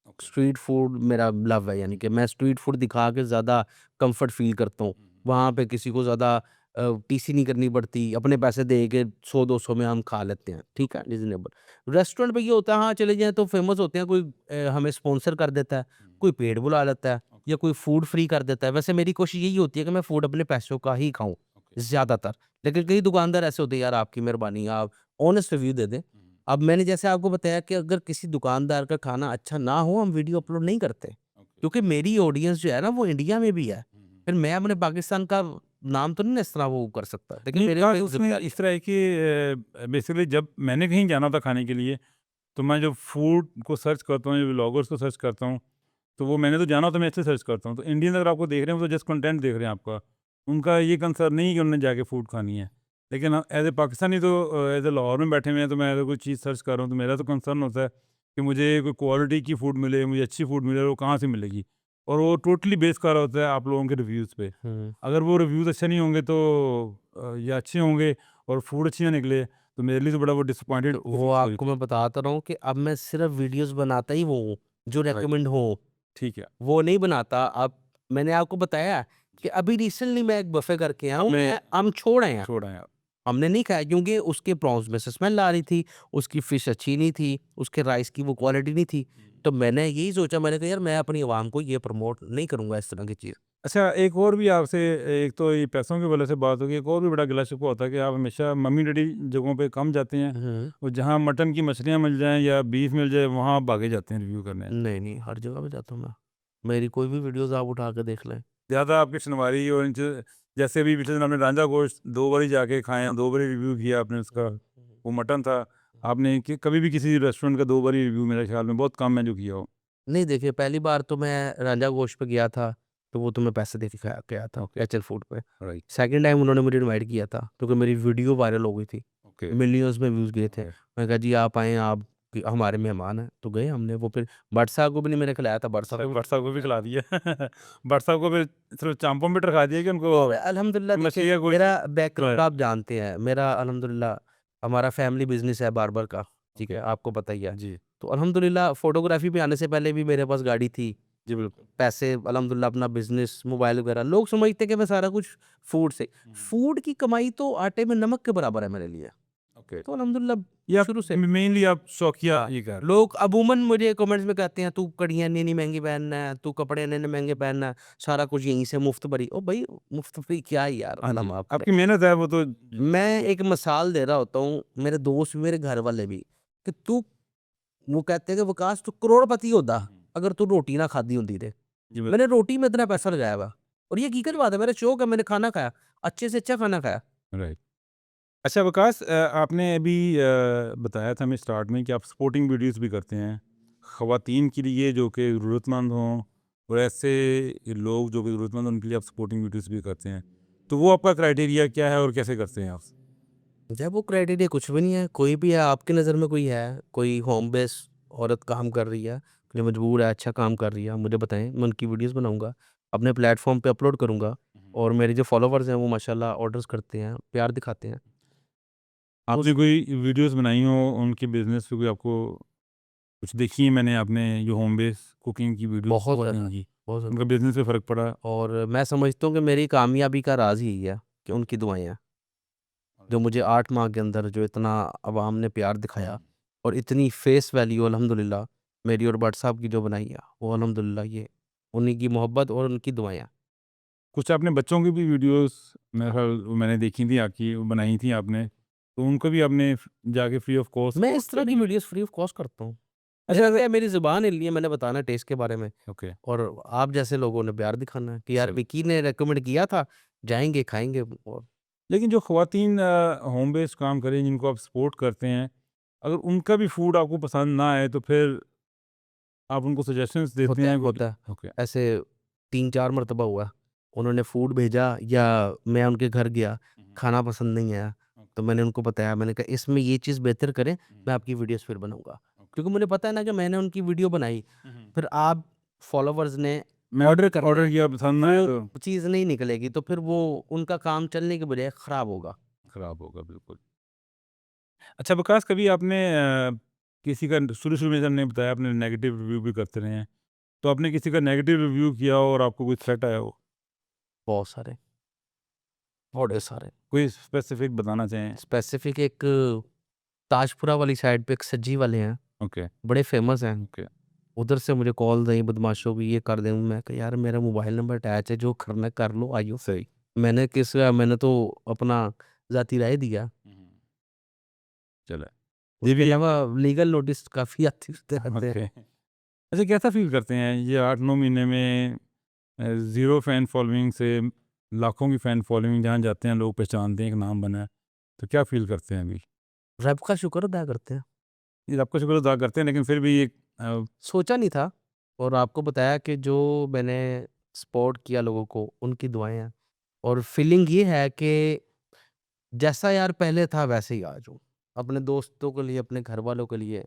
ओके। स्ट्रीट फूड मेरा लव है, यानी कि मैं स्ट्रीट फूड दिखा के ज़्यादा कंफर्ट फ़ील करता हूँ। वहाँ पे किसी को ज़्यादा टीसी नहीं करनी पड़ती, अपने पैसे दे के 100-200 में हम खा लेते हैं, ठीक है, रीज़नेबल। रेस्टोरेंट पे ये होता है, हाँ, चले जाएँ तो फ़ेमस होते हैं, कोई हमें स्पॉन्सर कर देता है, कोई पेड बुला लेता है या कोई फूड फ्री कर देता है। वैसे मेरी कोशिश यही होती है कि मैं फूड अपने पैसों का ही खाऊँ, ज़्यादातर। लेकिन कई दुकानदार ऐसे होते हैं, यार आपकी मेहरबानी, आप ऑनेस्ट रिव्यू दे दें। अब मैंने जैसे आपको बताया कि अगर किसी दुकानदार का खाना अच्छा ना हो, हम वीडियो अपलोड नहीं करते। क्योंकि मेरी ऑडियंस जो है ना, वो इंडिया में भी है। फिर मैं अपने पाकिस्तान का नाम तो नहीं ना इस तरह वो कर सकता। लेकिन नहीं, मेरे बात पे उसमें ज़िम्मेदारी इस तरह है कि बेसिकली जब मैंने कहीं जाना था खाने के लिए, तो मैं जब फूड को सर्च करता हूँ या व्लॉगर्स को सर्च करता हूँ, तो वो मैंने तो जाना हो तो मैं ऐसे सर्च करता हूँ। तो इंडियन अगर आपको देख रहे हैं, वो तो जस्ट कंटेंट देख रहे हैं आपका, उनका ये कंसर्न नहीं कि उन्होंने जाके फूड खानी है। लेकिन एज ए पाकिस्तानी तो एज ए लाहौर में बैठे हुए हैं, तो मैं अगर कोई चीज़ सर्च कर रहा हूँ तो मेरा तो कंसर्न होता है कि मुझे कोई क्वालिटी की फ़ूड मिले, मुझे अच्छी फ़ूड मिले, और वो कहाँ से मिलेगी, और वो टोटली बेस कर रहा होता है आप लोगों के रिव्यूज़ पे। अगर वो रिव्यूज़ अच्छे नहीं होंगे तो या अच्छे होंगे और फूड अच्छी ना निकले, तो मेरे लिए तो बड़ा वो डिसअपॉइंटेड तो वो आपको मैं बताता रहा हूँ कि अब मैं सिर्फ वीडियोस बनाता ही वो हूँ जो राइट, रेकमेंड हो, ठीक है। वो नहीं बनाता। अब मैंने आपको बताया कि अभी रिसेंटली मैं एक बफे करके आया हूँ, हम छोड़ आए हैं, छोड़ा यार। हमने नहीं खाया क्योंकि उसके प्रॉन्स में से स्मेल आ रही थी, उसकी फिश अच्छी नहीं थी, उसके राइस की वो क्वालिटी नहीं थी। तो मैंने यही सोचा, मैंने कहा यार मैं अपनी आवाम को ये प्रमोट नहीं करूंगा इस तरह की चीज़। अच्छा, एक और भी आपसे, एक तो ये पैसों की वजह से बात होगी, एक और भी बड़ा गिला शिकवा होता है कि आप हमेशा मम्मी-डैडी जगहों पे कम जाते हैं, और जहाँ मटन की मछलियाँ मिल जाएँ या बीफ मिल जाए, वहाँ आप भागे जाते हैं रिव्यू करने। नहीं, नहीं, हर जगह पे जाता हूँ मैं। मेरी कोई भी वीडियोज़ आप उठा के देख लें। ज़्यादा आपकी सुनवाई और जैसे अभी पिछले दिन आपने रांझा गोश्त 2 बारी जाके खाए हैं, 2 बारी रिव्यू किया आपने उसका, वो मटन था। आपने कि कभी भी किसी रेस्टोरेंट का 2 बारी रिव्यू मेरे ख्याल में बहुत कम है जो किया हो। नहीं देखिए, पहली बार तो मैं रांझा गोश्त पे गया था, तो वो तो मैं पैसे दे के खाया गया था ओके, एचएल फूड पे। राइट, सेकंड टाइम उन्होंने मुझे इनवाइट किया था, क्योंकि मेरी वीडियो वायरल हो गई थी। ओके, मिलियंस में व्यूज़ गए थे। ओके। मैंने कहा जी आप आएँ, आप हमारे मेहमान हैं। तो गए हमने, वो फिर भट्ट साहब को भी नहीं मैंने खिलाया था, भट्ट साहब को भी भट्ट साहब को भी खिला दिया। भट्ट साहब को फिर सिर्फ़ चांपों में रखा दिया कि उनको अल्हम्दुलिल्लाह मछली देखिए, का गोश्त मेरा खिलाया? बैकग्राउंड आप जानते हैं, मेरा अल्हम्दुलिल्लाह हमारा फैमिली बिज़नेस है बार्बर का, ठीक है? ओके, आपको पता ही है। जी, तो अल्हम्दुलिल्लाह फ़ोटोग्राफ़ी पे आने से पहले भी मेरे पास गाड़ी थी, जी बिल्कुल। पैसे अल्हम्दुलिल्लाह अपना बिज़नेस, मोबाइल वगैरह। लोग समझते हैं कि मैं सारा कुछ फूड से, फूड की कमाई तो आटे में नमक के बराबर है मेरे लिए। ओके। तो अल्हम्दुलिल्लाह ये आप शुरू से मेनली आप शौकिया ये कर रहे लोग अमूमन मुझे कमेंट्स में कहते हैं, "तू कड़ियाँ इतनी महँगी पहनना है, तू कपड़े इतने महँगे पहनना है, सारा कुछ यहीं से मुफ्त भरी।" ओ भाई, मुफ्त भरी क्या है यार, हाँ अल्लाह जी, माफ़ करे। आपकी मेहनत है वो तो मैं एक मिसाल दे रहा होता हूँ, मेरे दोस्त भी, मेरे घर वाले भी, कि तू, वो कहते हैं कि विकास तू करोड़पति होता अगर तू रोटी ना खाधी होती ते। जी मैंने रोटी में इतना पैसा लगाया हुआ, और ये हकीकत बात है, मेरा शौक है, मैंने खाना खाया, अच्छे से अच्छा खाना खाया। राइट। अच्छा विकास, आपने अभी बताया था हमें स्टार्ट में कि आप सपोर्टिंग वीडियोस भी करते हैं ख़वातीन के लिए जो कि ज़रूरतमंद हों, और ऐसे लोग जो कि ज़रूरतमंद हैं उनके लिए आप सपोर्टिंग वीडियोस भी करते हैं। तो वो आपका क्राइटेरिया क्या है और कैसे करते हैं आप? जब वो क्राइटेरिया कुछ भी नहीं है, कोई भी है आपकी नज़र में, कोई है, कोई होम बेस औरत काम कर रही है, जो मजबूर है, अच्छा काम कर रही है, मुझे बताएँ, मैं उनकी वीडियोज़ बनाऊँगा, अपने प्लेटफ़ॉर्म पे अपलोड करूँगा, और मेरे जो फॉलोवर्स हैं वो माशाल्लाह ऑर्डर्स करते हैं, प्यार दिखाते हैं। आपने कोई वीडियोस बनाई हो उनके बिज़नेस पे, कोई आपको कुछ देखी है मैंने आपने जो होम बेस कुकिंग की वीडियोस बहुत ज़्यादा, की, बहुत ज़्यादा। उनका बिज़नेस पे फ़र्क पड़ा? और मैं समझता हूँ कि मेरी कामयाबी का राज़ यही है कि उनकी दुआएँ हैं, जो मुझे 8 माह के अंदर जो इतना अवाम ने प्यार दिखाया, और इतनी फेस वैल्यू अल्हम्दुलिल्लाह मेरी और भट्ट साहब की जो बनाई है, वो अल्हम्दुलिल्लाह ये उन्हीं की मोहब्बत और उनकी दुआएँ हैं। कुछ आपने बच्चों की भी वीडियोस मेरे ख्याल मैंने देखी थी आपकी, वो बनाई थी आपने, तो उनको भी आपने जाके फ्री ऑफ कॉस्ट मैं सपोर्ट इस तरह किया? की वीडियोज़ फ्री ऑफ कॉस्ट करता हूँ। अच्छा क्या है, मेरी ज़ुबान हिलनी है, मैंने बताना है टेस्ट के बारे में, ओके, और आप जैसे लोगों ने प्यार दिखाना है कि यार सही। विकी ने रिकमेंड किया था, जाएँगे, खाएँगे। और लेकिन जो ख़वातीन होम बेस्ड काम करें जिनको आप सपोर्ट करते हैं, अगर उनका भी फूड आपको पसंद ना आए तो फिर आप उनको सजेशंस देते हैं होता है। ओके, ऐसे 3-4 मर्तबा हुआ, उन्होंने फूड भेजा या मैं उनके घर गया, खाना पसंद नहीं आया, तो मैंने उनको बताया, मैंने कहा इसमें ये चीज़ बेहतर करें, मैं आपकी वीडियोज़ फिर बनाऊँगा। क्योंकि मुझे पता है ना कि मैंने उनकी वीडियो बनाई, फिर आप फॉलोवर्स ने मैं ऑर्डर करना ऑर्डर है, किया पसंद ना आए तो वो चीज़ नहीं निकलेगी, तो फिर वो उनका काम चलने के बजाय खराब होगा। ख़राब होगा बिल्कुल। अच्छा विकास, कभी आपने किसी का शुरू-शुरू में जैसे आपने बताया आपने नेगेटिव रिव्यू भी करते रहे हैं, तो आपने किसी का नेगेटिव रिव्यू किया हो और आपको कोई थ्रेट आया हो? बहुत सारे, बड़े सारे। कोई स्पेसिफिक बताना चाहें? स्पेसिफिक एक ताजपुरा वाली साइड पे एक सज्जी वाले हैं, ओके, बड़े फेमस हैं। ओके, उधर से मुझे कॉल आई बदमाशों की, ये कर दें। मैं कहा यार मेरा मोबाइल नंबर अटैच है, जो करना है कर लो, आइयो। सही। मैंने तो अपना ज़ाती राय दिया। चलो, ये उसके भी अलावा लीगल नोटिस काफ़ी आते रहते हैं। ओके। अच्छा, कैसा फ़ील करते हैं ये 8-9 महीने में ज़ीरो फ़ैन फ़ॉलोइंग से लाखों की फ़ैन फ़ॉलोइंग, जहाँ जाते हैं लोग पहचानते हैं, एक नाम बना है, तो क्या फ़ील करते हैं अभी? रब का शुक्र अदा करते हैं। ये आपका शुक्र अदा करते हैं, लेकिन फिर भी एक सोचा नहीं था, और आपको बताया कि जो मैंने सपोर्ट किया लोगों को, उनकी दुआएँ हैं। और फीलिंग ये है कि जैसा यार पहले था वैसे ही आज हूँ। अपने दोस्तों के लिए, अपने घरवालों के लिए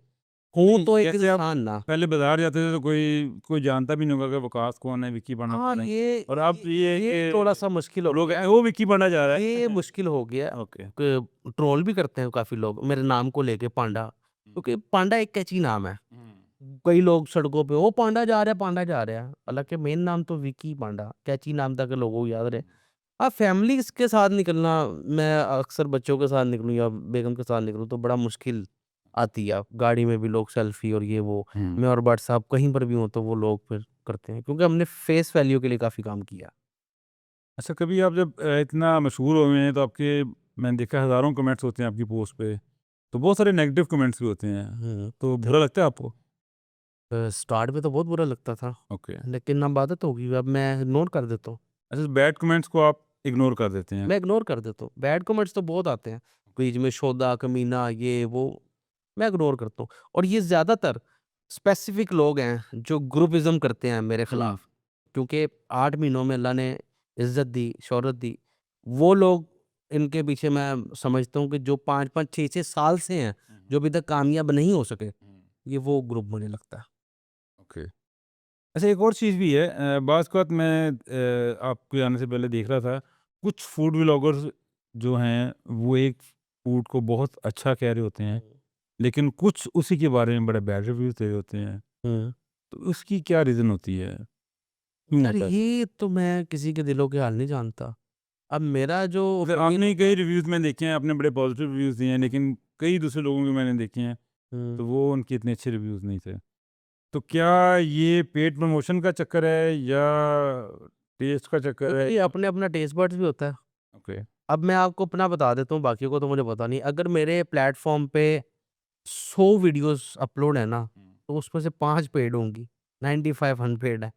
हूँ नहीं, तो एक जैसे आप इंसान ना। पहले बाज़ार जाते थे तो कोई जानता भी नहीं होगा कि वकास कौन है, विक्की बांडा हाँ, कौन है। ये और अब ये है ये कि थोड़ा-सा मुश्किल हो लोग गया। वो विक्की बांडा जा रहा है। ये मुश्किल हो गया ओके। कि ट्रोल भी करते हैं काफ़ी लोग मेरे नाम को लेके पांडा, क्योंकि पांडा एक कैची नाम है। कई लोग सड़कों पे, "ओ पांडा जा रहा है, पांडा जा रहा है।" हालाँकि मेन नाम तो विक्की पांडा, कैची नाम था कि लोगों को याद रहे। हाँ, फैमिलीज़ के साथ निकलना, मैं अक्सर बच्चों के साथ निकलूँ या बेगम के साथ निकलूँ तो बड़ा मुश्किल आती है। गाड़ी में भी लोग सेल्फ़ी और ये वो, हुँ। मैं और भट्ट साहब कहीं पर भी हों तो वो लोग फिर करते हैं, क्योंकि हमने फेस वैल्यू के लिए काफ़ी काम किया। अच्छा, कभी आप जब इतना मशहूर हो गए हैं तो आपके मैंने देखा है हज़ारों कमेंट्स होते हैं आपकी पोस्ट पे, तो बहुत सारे नेगेटिव कमेंट्स भी होते हैं, हुँ। तो बुरा लगता है आपको? स्टार्ट में तो बहुत बुरा लगता था, ओके। लेकिन अब आदत हो गई, अब मैं इग्नोर कर देता हूँ। अच्छा, बैड कमेंट्स को आप इग्नोर कर देते हैं। मैं इग्नोर कर देता हूँ। बैड कमेंट्स तो बहुत आते हैं, बीच में शोधा, कमीना, ये वो, मैं इग्नोर करता हूँ। और ये ज़्यादातर स्पेसिफिक लोग हैं जो ग्रुपिज़्म करते हैं मेरे खिलाफ, क्योंकि 8 महीनों में अल्लाह ने इज़्ज़त दी, शोहरत दी। वो लोग, इनके पीछे मैं समझता हूँ कि जो 5-5, 6-6 साल से हैं, जो अभी तक कामयाब नहीं हो सके, ये वो ग्रुप मुझे लगता है। ओके। अच्छा, एक और चीज़ भी है, बाज़ औक़ात मैं आपके आने से पहले देख रहा था, कुछ फूड व्लॉगर्स जो हैं, वो एक फूड को बहुत अच्छा कह रहे होते हैं, लेकिन कुछ उसी के बारे में बड़े बैड रिव्यूज़ दे रहे होते हैं। हुँ। तो उसकी क्या रीज़न होती है? क्यों यार होता है? ये तो मैं किसी के दिलों के हाल नहीं जानता। अब मेरा जो मतलब ओपिनियन आपने कई होगा। रिव्यूज़ में देखे हैं, आपने बड़े पॉज़िटिव रिव्यूज़ दिए हैं, लेकिन कई दूसरे लोगों के मैंने देखे हैं, हुँ। तो वो उनके इतने अच्छे रिव्यूज़ नहीं थे। तो क्या ये पेड प्रमोशन का चक्कर है या टेस्ट का चक्कर है? ये अपने-अपना टेस्ट बड्स भी होता है। ओके। अब मैं आपको अपना बता देता हूँ, बाकियों को तो मुझे पता नहीं। अगर मेरे प्लेटफ़ॉर्म पे 100 वीडियोज़ अपलोड है ना, तो उसमें से 5 पेड होंगी, 95 अनपेड है।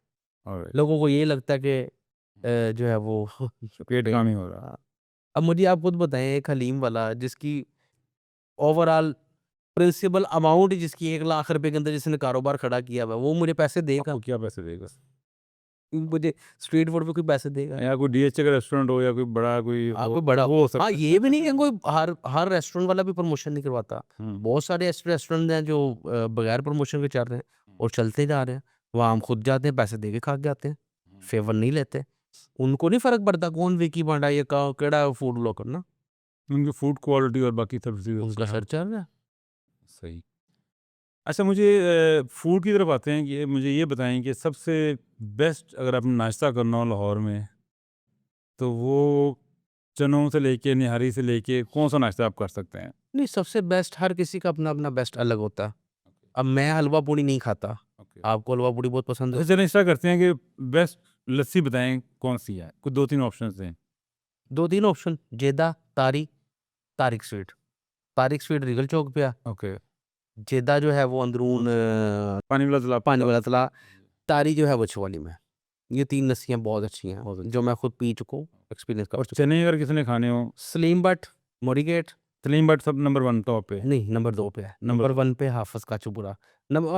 ऑलराइट। लोगों को ये लगता है कि जो है वो पेड पेड। काम ही हो रहा है। हाँ। अब मुझे आप खुद बताएँ, एक हलीम वाला जिसकी ओवरऑल प्रिंसिपल अमाउंट जिसकी 1 लाख रुपए के अंदर जिसने कारोबार खड़ा किया हुआ है, वो मुझे पैसे देगा? आपको क्या पैसे देगा? मुझे स्ट्रीट फूड पे कोई पैसे देगा? या कोई डीएचए का रेस्टोरेंट हो या कोई बड़ा कोई हाँ, हो, कोई बड़ा, वो हो हाँ, सकता है। ये भी नहीं है कोई हर हर रेस्टोरेंट वाला भी प्रमोशन नहीं करवाता। हुँ। बहुत सारे ऐसे रेस्टोरेंट हैं जो बगैर प्रमोशन के चल रहे हैं और चलते जा रहे हैं। वहाँ हम खुद जाते हैं, पैसे दे के खा के आते हैं, फ़ेवर नहीं लेते। उनको नहीं फ़र्क पड़ता कौन विकी बांडा या केड़ा फूड ब्लॉगर ना, उनकी फूड क्वालिटी और बाकी सब चीज़ें अच्छी उनका हैं। सर चल रहा है। सही। अच्छा, मुझे फूड की तरफ आते हैं कि मुझे ये बताएँ कि सबसे बेस्ट अगर आपने नाश्ता करना हो लाहौर में, तो वो चनों से लेके, निहारी से लेके कौन-सा नाश्ता आप कर सकते हैं? नहीं, सबसे बेस्ट हर किसी का अपना-अपना बेस्ट अलग होता है। अब मैं हलवा पूड़ी नहीं खाता, ओके। आपको हलवा पूड़ी बहुत पसंद अच्छा, है। चलिए ऐसा करते हैं कि बेस्ट लस्सी बताएँ कौन-सी है? कुछ 2-3 ऑप्शंस दें। 2-3 ऑप्शन, जेदा, तारी, Tariq sweet. Tariq sweet Regal चौक पे है। ओके। जेदा जो है वो अंदरून पानी वाला तालाब पानी वाला तालाब, तारी जो है वो शिवालिक में। ये 3 लस्सियाँ बहुत अच्छी हैं, बहुत जो अच्छी। मैं खुद पी चुका हूँ, एक्सपीरियंस कर और चुका हूँ। चने अगर किसी ने खाने हो, सलीम बट, मोरीगेट, सलीम बट सब नंबर 1 टॉप पे। नहीं नंबर 2 पे है, नंबर नंबर 1 पे हाफ़िज़ काचूपुरा।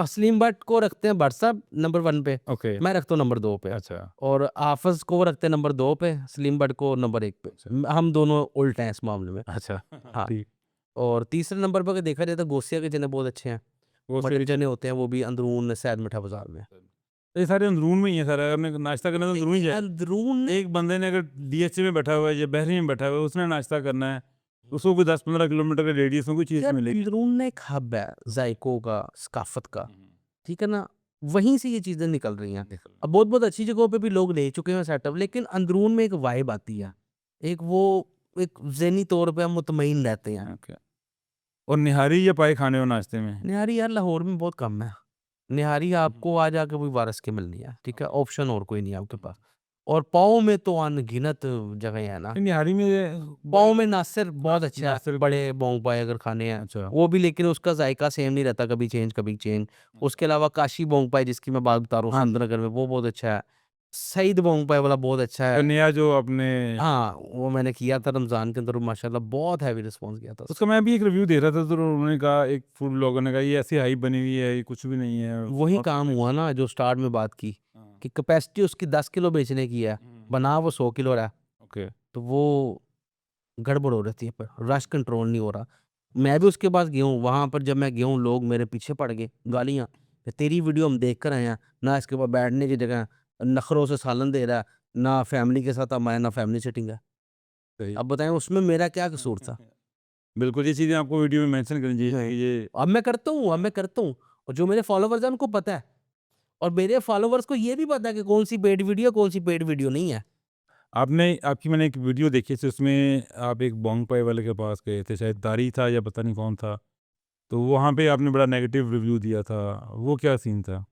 सलीम बट को रखते हैं भट्ट साहब नंबर 1 पे, ओके। मैं रखता हूँ नंबर 2 पे। अच्छा, और हाफ़िज़ को रखते हैं नंबर 2 पे, सलीम बट को नंबर 1 पे। अच्छा, हम दोनों उल्टे हैं इस मामले में। अच्छा। हाँ, ठीक। और तीसरे नंबर पे अगर देखा जाए तो गोसिया के चने बहुत अच्छे हैं। वो मटर से चने होते हैं, वो भी अंदरून सैयद मिठा बाज़ार में। ये सारे अंदरून में ही है सारा, आपने नाश्ता करना है तो अंदरून ही जाए। अंदरून एक बंदे ने अगर डीएचए में बैठा हुआ है या बहरी में बैठा हुआ है, उसने नाश्ता करना है, उसको कोई 10-15 किलोमीटर के रेडियस में कोई चीज़ यार, मिलेगी। अंदरून में एक हब है ज़ायकों का, सकाफ़त का, ठीक है ना? वहीं से ये चीज़ें निकल रही हैं। अब बहुत-बहुत अच्छी जगहों पे भी लोग ले चुके हैं सेटअप, लेकिन अंदरून में एक वाइब आती है। एक वो एक ज़हनी तौर पे हम मुतमईन रहते हैं। ओके। और निहारी या पाए खाने हो नाश्ते में? निहारी यार लाहौर में बहुत कम है। निहारी आपको आज आके कोई वारस के मिलनी है, ठीक है? ऑप्शन और कोई नहीं है आपके पास। और पाव में तो अनगिनत जगहें हैं ना। निहारी में पाव में नासिर बहुत अच्छा है, नासिर बड़े पाव पाए अगर खाने हैं, अच्छा। वो भी, लेकिन उसका जायका सेम नहीं रहता, कभी चेंज कभी चेंज। उसके अलावा काशी बोंग पाए जिसकी मैं बात बता रहा हूँ हाँ जी। सुंदरनगर में, वो बहुत अच्छा है। सईद बोंग पाए वाला बहुत अच्छा है। नया जो आपने हाँ, वो मैंने किया था रमज़ान के अंदर, माशाल्लाह बहुत हैवी रिस्पॉन्स किया था उसका। उसका मैं भी एक रिव्यू दे रहा था तो उन्होंने कहा, एक फूड ब्लॉगर ने कहा ये ऐसी हाइप बनी हुई है, ये कुछ भी नहीं है। वही और काम हुआ ना जो स्टार्ट में बात की, हाँ, कि कैपेसिटी उसकी 10 किलो बेचने की है, बना वो 100 किलो रहा है, ओके तो वो गड़बड़ हो रही है, पर रश कंट्रोल नहीं हो रहा। मैं भी उसके पास गया हूँ, वहाँ पर जब मैं गया हूँ लोग मेरे पीछे पड़ गए, गालियाँ, कि तेरी वीडियो हम देख कर आए हैं, ना इसके पास बैठने की जगह है, नखरों से सालन दे रहा है, ना फैमिली के साथ अब मैं, ना फैमिली सेटिंग है। सही। अब बताएँ उसमें मेरा क्या कसूर था? बिल्कुल, ये चीज़ें आपको वीडियो में मेंशन करनी चाहिए कि ये अब मैं करता हूँ और जो मेरे फॉलोवर्स हैं उनको पता है, और मेरे फॉलोवर्स को ये भी पता है कि कौन सी पेड वीडियो, कौन सी पेड वीडियो नहीं है। आपकी मैंने एक वीडियो देखी थी, उसमें आप एक बोंग पाई वाले के पास गए थे, शायद दारी था या पता नहीं कौन था, तो वहाँ पे आपने बड़ा नेगेटिव रिव्यू दिया था, वो क्या सीन था?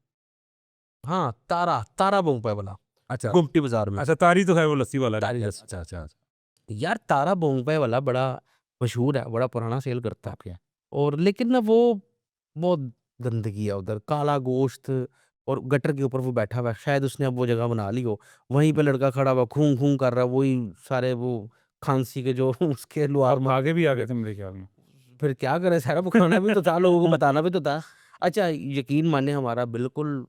हाँ, तारा बोंगपा वाला, अच्छा, गुमटी बाज़ार में। अच्छा तारी तो है वो लस्सी वाला। तारी लस्सी। अच्छा, अच्छा, अच्छा, यार तारा बोंगपे वाला बड़ा मशहूर है, बड़ा पुराना सेल करता है। ओके। और लेकिन ना वो बहुत गंदगी है उधर, काला गोश्त, और गटर के ऊपर वो बैठा हुआ है, शायद उसने अब वो जगह बना ली हो। वहीं पे लड़का खड़ा हुआ खूं-खूं कर रहा है, वही सारे वो खांसी के जो उसके लुआर आप आगे भी आ गए थे मेरे ख्याल में। फिर क्या करें, सारा वो खाना भी तो था, लोगों को बताना भी तो था। अच्छा यकीन मानिए हमारा बिल्कुल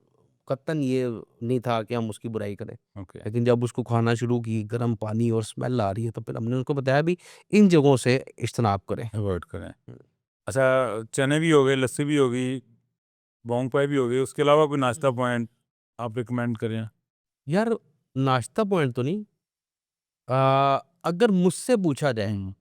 कतई ये नहीं था कि हम उसकी बुराई करें। ओके, लेकिन जब उसको खाना शुरू की, गर्म पानी और स्मेल आ रही है, तो फिर हमने उनको बताया भी इन जगहों से इज्तनाब करें। अवॉइड करें। हुँ। अच्छा, चने भी हो गए, लस्सी भी हो गई, बोंग पाई भी हो गई, उसके अलावा कोई नाश्ता पॉइंट आप रिकमेंड करें? यार नाश्ता पॉइंट तो नहीं, अगर मुझसे पूछा जाए हुँ,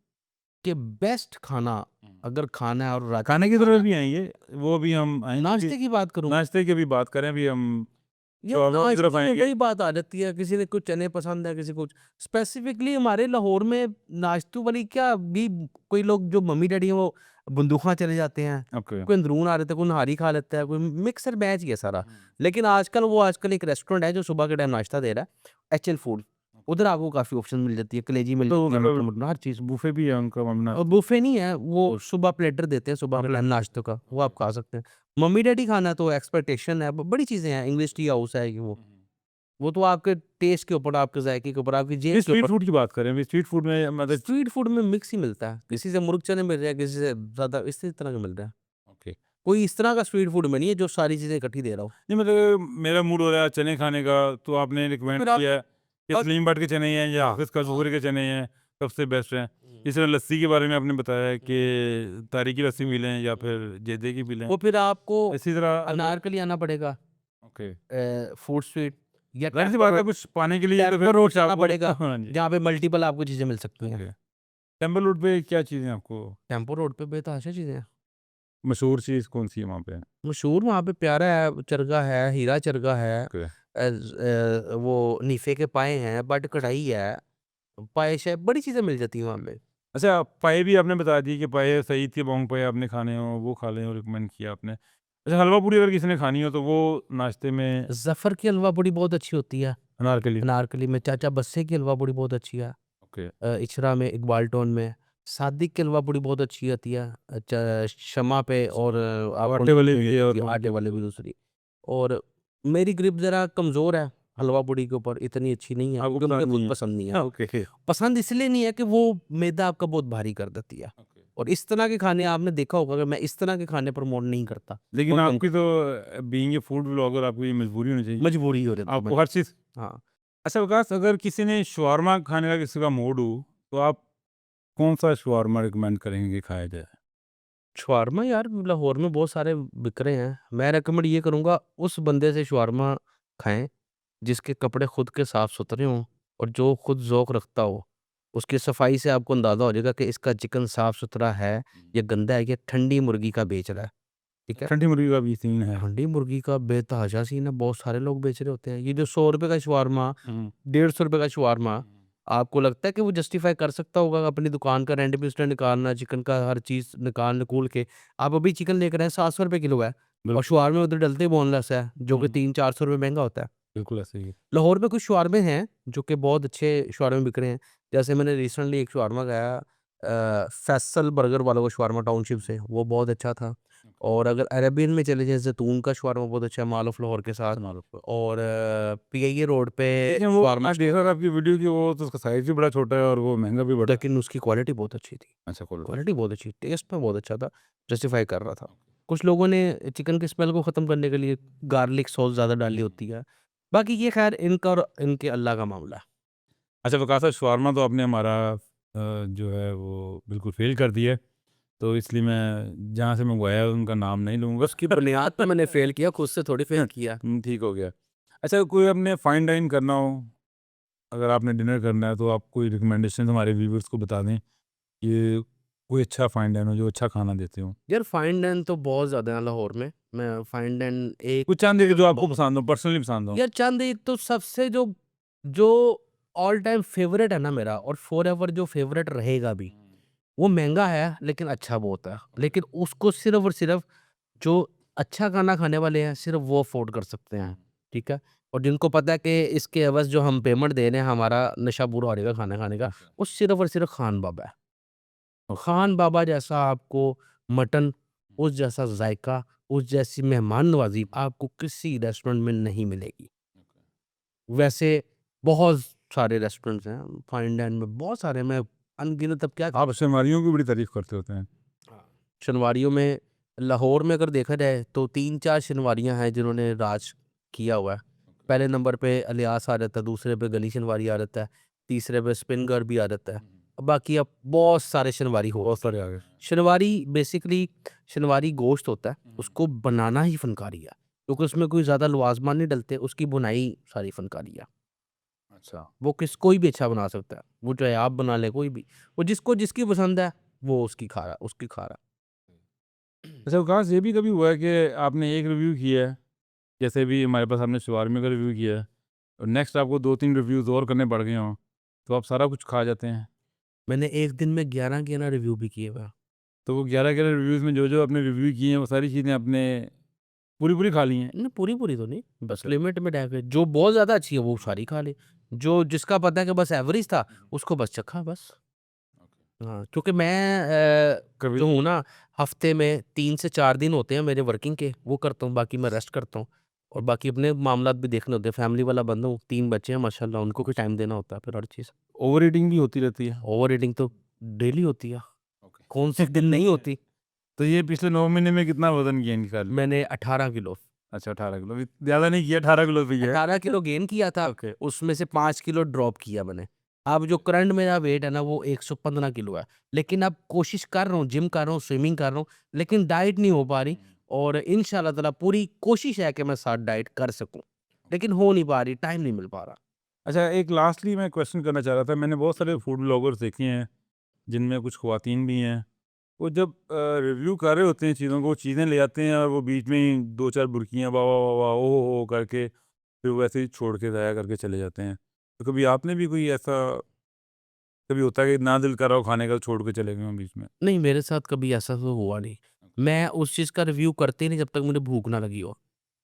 कि बेस्ट खाना हुँ। अगर खाना है और रात खाने की तरफ भी आएँगे, वो भी हम आएँगे कि नाश्ते की बात करूँ, नाश्ते की भी बात करें, अभी हम यार शॉर्मा की तरफ नाश्ते में आएँगे। वही बात आ जाती है, किसी ने कुछ चने पसंद है, किसी को कुछ। स्पेसिफिकली हमारे लाहौर में नाश्तों वाली क्या भी, कोई लोग जो मम्मी-डैडी हैं वो बंदूखा चले जाते हैं, ओके। कोई अंदरून आ रहे थे, कोई नहारी खा लेता है, कोई मिक्सर मैच ही है सारा। हुँ। लेकिन आजकल एक रेस्टोरेंट है जो सुबह के टाइम नाश्ता दे रहा है, एचएल फूड। उधर आपको काफ़ी ऑप्शन मिल जाती है, कलेजी मिल तो जाती है, मतलब मटर-मटर हर चीज़। बुफ़े भी है उनका मम्ना। और बुफे नहीं है, वो सुबह प्लेटर देते हैं सुबह के टाइम नाश्ते का, वो आप खा सकते हैं। मम्मी-डैडी खाना तो एक्सपेक्टेशन है, ब बड़ी चीज़ें हैं, इंग्लिश टी हाउस है कि वो तो आपके टेस्ट के ऊपर, आपके ज़ायके के ऊपर, आपकी जेब ये के स्ट्रीट ऊपर। फूड की बात करें, अभी स्ट्रीट फूड में मतलब स्ट्रीट फूड में मिक्स ही मिलता है, किसी से मुर्ग चने मिल रहे हैं, किसी से ज़्यादा इसी तरह के मिल रहे हैं। ओके। कोई इस तरह का स्ट्रीट फूड में नहीं है जो सारी चीज़ें इकट्ठी दे रहा हो। नहीं मतलब मेरा मूड हो रहा है चने खाने का, तो आपने रिकमेंड फिर आप किया है कि और सलीम भट के चने हैं या हाफिज़ कसूरी के चने हैं, सबसे बेस्ट हैं। इस तरह लस्सी के बारे में आपने बताया है कि तारी की लस्सी मिलें या फिर जैदे की मिलें। वो फिर आपको इसी तरह अगर अनारकली आना पड़ेगा, ओके, फूड स्ट्रीट या ज़ाहिर-सी बात है कुछ पाने के लिए तो टेम्पल फिर रोड जाना आपको पड़ेगा, हाँ जी, जहाँ पे मल्टीपल आपको चीज़ें मिल सकती हैं। ओके। टेम्पल रोड पे क्या चीज़ें आपको टेम्पो रोड पे बेतहाशा चीज़ें हैं। मशहूर चीज़ कौन-सी है वहाँ पे? मशहूर वहाँ पे प्यारा है, चरगा है, हीरा चरगा है, ओके। वो नीफे के पाए हैं, बट कढ़ाई है, पायश है, बड़ी चीज़ें मिल जाती हैं वहाँ पे। अच्छा, पाए भी आपने बता दी कि पाए सईद के बोंग पाए आपने खाने हों, वो खा लें और रिकमेंड किया आपने। अच्छा, हलवा पूड़ी अगर किसी ने खानी हो तो वो नाश्ते में ज़फ़र की हलवा पूड़ी बहुत अच्छी होती है, अनारकली। अनारकली में, चाचा बस्से की हलवा पूड़ी बहुत अच्छी है, ओके। इचरा में, इकबाल टाउन में, सादिक की हलवा पूड़ी बहुत अच्छी होती है, शमा पे, और वो आपको आटे वाली भी है और आटे वाले भी दूसरी। और मेरी ग्रिप ज़रा कमज़ोर है हलवा पूड़ी के ऊपर, इतनी अच्छी नहीं है, आपको क्योंकि मुझे पसंद खुद नहीं है? पसंद नहीं है। हाँ, ओके, पसंद इसलिए नहीं है कि वो मैदा आपका बहुत भारी कर देती है, ओके। और इस तरह के खाने आपने देखा होगा कि मैं इस तरह के खाने प्रमोट नहीं करता, लेकिन बहुत कम आपकी तो बीइंग ए फूड ब्लॉगर आपकी ये मजबूरी होनी चाहिए, मजबूरी हो जाती है आपको हर चीज़। हाँ। अच्छा विकास, अगर किसी ने शवारमा खाने का किसी का मूड हो, तो आप कौन-सा शवारमा रिकमेंड करेंगे कि खाया जाए? शवारमा यार लाहौर में बहुत सारे बिक रहे हैं, मैं रेकमेंड ये करूँगा उस बंदे से शवारमा खाएँ जिसके कपड़े खुद के साफ-सुथरे हों और जो खुद ज़ौक रखता हो। उसकी सफाई से आपको अंदाज़ा हो जाएगा कि इसका चिकन साफ-सुथरा है या गंदा है, या ठंडी मुर्गी का बेच रहा है, ठीक है? ठंडी मुर्गी का भी सीन है। ठंडी मुर्गी का बेतहाशा सीन है, बहुत सारे लोग बेच रहे होते हैं। ये जो ₹100 का शवारमा, हुँ, ₹150 का शवारमा, हुँ। आपको लगता है कि वो जस्टिफ़ाई कर सकता होगा अपनी दुकान का रेंट भी उसने निकालना, चिकन का हर चीज़ निकाल-नकूल के। आप अभी चिकन लेकर आए ₹700 किलो है, और बिल्कुल। शवारमे उधर डलते ही बोनलेस है, जो कि हुँ, 300-400 महँगा होता है। बिल्कुल ऐसे ही है। लाहौर में कुछ शवारमे हैं, जो कि बहुत अच्छे शवारमे बिक रहे हैं। जैसे मैंने रिसेंटली एक शवारमा खाया, फैसल बर्गर वालों का शवारमा टाउनशिप से, वो बहुत अच्छा था। और अगर अरेबियन में चले जाए ज़ैतून का शवारमा बहुत अच्छा है माल ऑफ लाहौर के साथ। और पीआईए रोड पे लेकिन वो शवारमा मैं देख रहा था आपकी वीडियो की, वो तो उसका साइज भी बड़ा छोटा है और वो महंगा भी बड़ा है। लेकिन उसकी क्वालिटी बहुत अच्छी थी। अच्छा क्वालिटी बहुत अच्छी, टेस्ट में बहुत अच्छा था, जस्टिफाई कर रहा था। कुछ लोगों ने चिकन की स्मेल को ख़त्म करने के लिए गार्लिक सॉस ज़्यादा डाली होती है। बाकी ये ख़ैर इनका और इनके अल्लाह का मामला है। अच्छा वक़ास साहब, शवारमा तो आपने हमारा जो है वो बिल्कुल फ़ेल कर दिया है, तो इसलिए मैं जहाँ से मंगवाया है उनका नाम नहीं लूँगा। उसकी बुनियाद पे मैंने फ़ेल किया, खुद से थोड़ी फ़ेल किया। ठीक हो गया। अच्छा कोई आपने फाइन डाइन करना हो, अगर आपने डिनर करना है तो आप कोई रिकमेंडेशन हमारे व्यूअर्स को बता दें कि कोई अच्छा फाइन डाइन हो जो अच्छा खाना देते हो। यार फाइन डाइन तो बहुत ज़्यादा है लाहौर में। मैं फाइन डाइन एक कुछ चंद एक जो आपको पसंद हो, पर्सनली पसंद हो। यार चंद एक तो सबसे जो जो ऑल टाइम फ़ेवरेट है ना मेरा और फ़ॉरएवर जो फ़ेवरेट रहेगा भी, वो महँगा है लेकिन अच्छा बहुत है। लेकिन उसको सिर्फ़ और सिर्फ़ जो अच्छा खाना खाने वाले हैं, सिर्फ़ वो अफ़ोर्ड कर सकते हैं, ठीक है? और जिनको पता है कि इसके एवज़ जो हम पेमेंट दे रहे हैं, हमारा नशा पूरा हो जाएगा खाना खाने का, वो सिर्फ़ और सिर्फ़ खान बाबा है। खान बाबा जैसा आपको मटन, उस जैसा ज़ायका, उस जैसी मेहमान नवाज़ी आपको किसी रेस्टोरेंट में नहीं मिलेगी। वैसे बहुत सारे रेस्टोरेंट्स हैं, फाइन डाइन में बहुत सारे, मैं अनगिनत अब क्या आप शर्मारियों की बड़ी तारीफ़ करते होते हैं। शनवारियों में लाहौर में अगर देखा जाए तो 3-4 शनवारियाँ हैं जिन्होंने राज किया हुआ है। पहले नंबर पे अलियास आ जाता है, दूसरे पे गली शनवारी आ जाता है, तीसरे पे स्पिनगर भी आ जाता है। बाकी अब बहुत सारे शनवारी हो बहुत सारे आ गए। शनवारी बेसिकली शनवारी गोश्त होता है, उसको बनाना ही फ़नकारी है, क्योंकि उसमें कोई ज़्यादा लवाज़मा नहीं डलते, उसकी बुनाई सारी फ़नकारी है। अच्छा। वो कोई भी अच्छा बना सकता है, वो चाहे आप बना लें कोई भी, वो जिसको जिसकी पसंद है, वो उसकी खा रहा। अच्छा वकास, ये भी कभी हुआ है कि आपने एक रिव्यू किया है, जैसे भी हमारे पास आपने शवारमे का रिव्यू किया है और नेक्स्ट आपको 2-3 रिव्यूज़ और करने पड़ गए हों, तो आप सारा कुछ खा जाते हैं? मैंने एक दिन में 11 रिव्यू भी किए हुए हैं। तो वो 11-11 रिव्यूज़ में जो आपने रिव्यू किए हैं वो सारी चीज़ें आपने पूरी-पूरी खा ली हैं? नहीं, पूरी-पूरी तो नहीं, बस अच्छा। लिमिट में रह के जो बहुत ज़्यादा अच्छी है, वो सारी खा ली। जो जिसका पता है कि बस एवरेज था, उसको बस चखा बस। हाँ, क्योंकि मैं कभी जो हूँ ना, हफ़्ते में 3 से 4 दिन होते हैं मेरे वर्किंग के, वो करता हूँ, बाकी मैं रेस्ट करता हूँ। और बाकी अपने मामलात भी देखने होते हैं, फैमिली वाला बंदा हूँ, 3 बच्चे हैं माशाल्लाह, उनको भी टाइम देना होता है फिर हर चीज़। ओवर ईटिंग भी होती रहती है? ओवर ईटिंग तो डेली होती है, ओके। कौन से दिन नहीं होती। तो ये पिछले 9 महीने में कितना वज़न गेन कर लिया? मैंने 18 किलो अच्छा 18 किलो, ज़्यादा नहीं किया, 18 किलो पे ही है। 18 किलो गेन किया था, ओके। उसमें से 5 किलो ड्रॉप किया मैंने। अब जो करंट मेरा वेट है ना, वो 115 किलो है। लेकिन अब कोशिश कर रहा हूँ, जिम कर रहा हूँ, स्विमिंग कर रहा हूँ, लेकिन डाइट नहीं हो पा रही और इंशाल्लाह ताला पूरी कोशिश है कि मैं साथ डाइट कर सकूँ। लेकिन हो नहीं पा रही, टाइम नहीं मिल पा रहा। अच्छा एक लास्टली मैं क्वेश्चन करना चाह रहा था, मैंने बहुत सारे फूड ब्लॉगर्स देखे हैं, जिनमें कुछ ख़वातीन भी हैं। वो जब रिव्यू कर रहे होते हैं चीज़ों को, वो चीज़ें ले आते हैं और वो बीच में ही 2-4 बुर्कियाँ वाह, वाह, वाह, वाह, ओ करके फिर वो ऐसे ही छोड़ के ज़ाया करके चले जाते हैं। तो कभी आपने भी कोई ऐसा कभी होता है कि ना दिल कर रहा हो खाने का तो छोड़ के चले गए हों बीच में? नहीं, मेरे साथ कभी ऐसा तो हुआ नहीं। मैं उस चीज़ का रिव्यू करते ही नहीं जब तक मुझे भूख ना लगी हो।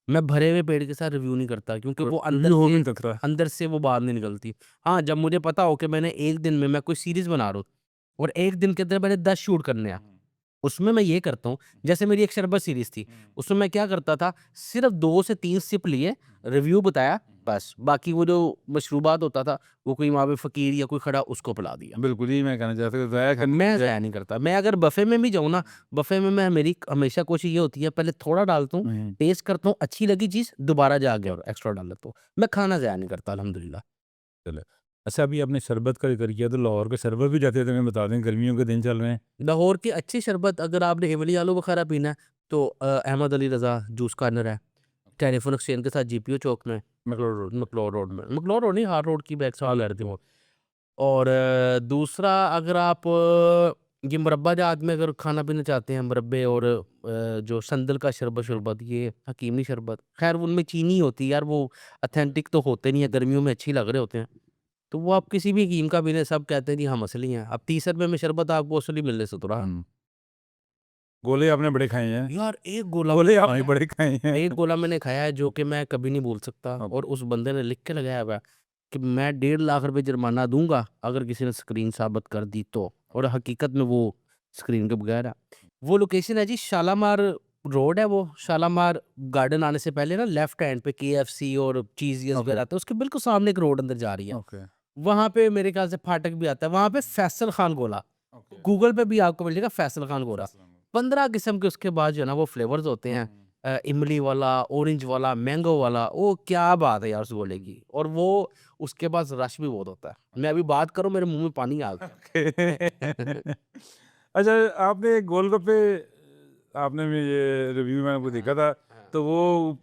मैं भरे हुए पेट के साथ रिव्यू नहीं करता क्योंकि वो रिव्यू हो भी नहीं सकता। अंदर से वो बात नहीं निकलती। हाँ, जब मुझे पता हो कि मैंने एक दिन में मैं कोई सीरीज़ बना रहा हूँ और एक दिन के अंदर मैंने 10 शूट करने हैं, उसमें मैं ये करता हूँ, जैसे मेरी एक शरबत सीरीज़ थी, उसमें मैं क्या करता था, सिर्फ़ 2 से 3 सिप लिए, रिव्यू बताया, बस। बाकी वो जो मशरूबात होता था, वो कोई वहाँ पे फ़कीर या कोई खड़ा उसको पिला दिया। बिल्कुल, यही मैं कहना चाहता था, ज़ाया करने मैं ज़ाया नहीं करता। मैं अगर बफ़े में भी जाऊँ ना, बफ़े में मैं मेरी हमेशा कोशिश ये होती है पहले थोड़ा डालता हूँ, हुँ। टेस्ट करता हूँ, अच्छी लगी चीज़ दोबारा जाके और एक्स्ट्रा डाल लेता हूँ। मैं खाना ज़ाया नहीं करता अल्हम्दुलिल्लाह। चले। अच्छा अभी आपने शरबत का ज़िक्र किया तो लाहौर के शरबत भी जाते थे, हमें बता दें, गर्मियों के दिन चल रहे हैं। लाहौर की अच्छी शरबत अगर आपने इमली आलू बुखारा पीना है तो अहमद अली रज़ा जूस कॉर्नर है। टेलीफोन एक्सचेंज के साथ जीपीओ चौक में, मैक्लोड रोड में। मैक्लोड रोड नहीं, हार रोड की बैक साइड कह रहे थे वो। और दूसरा अगर आप ये मुरब्बा जात में अगर खाना पीना चाहते हैं मुरब्बे और जो संदल का शरबत ये हकीमी शरबत, ख़ैर उनमें चीनी होती है यार, वो ऑथेंटिक तो होते नहीं है, गर्मियों में अच्छी लग रहे होते हैं। तो वो आप किसी भी हकीम का पीलें, सब कहते हैं जी हम असली हैं। अब 30 रुपए में शरबत आपको असली मिलने से तो रहा। हुँ। गोले आपने बड़े खाए हैं। यार एक गोला गोले आपने बड़े खाए हैं। एक गोला मैंने खाया है जो कि मैं कभी नहीं भूल सकता ओके। और उस बंदे ने लिख के लगाया हुआ है कि मैं 1.5 लाख रुपए जुर्माना दूंगा अगर किसी ने स्क्रीन साबित कर दी तो। और हकीकत में वो स्क्रीन के बगैर है। वो लोकेशन है जी शालामार रोड है वो शालामार गार्डन आने से पहले ना लेफ्ट हैंड पे KFC और चीज़ियस ओके। वगैरह आता है, उसके बिल्कुल सामने एक रोड अंदर जा रही है। ओके। वहाँ पे मेरे ख्याल से फाटक भी आता है, वहाँ पे फैसल खान गोला, ओके। गूगल पे भी आपको मिल जाएगा फैसल खान गोला। अस्सलाम 15 किस्म के उसके बाद जो है ना वो फ्लेवर्स होते हैं। इमली वाला, ऑरेंज वाला, मैंगो वाला, वो क्या बात है यार उस गोले की। और वो उसके पास रश भी बहुत होता है। मैं अभी बात करूँ मेरे मुँह में पानी आ गया। ओके। अच्छा, आपने गोलगप्पे आपने भी ये रिव्यू में आपको देखा था, हाँ। तो वो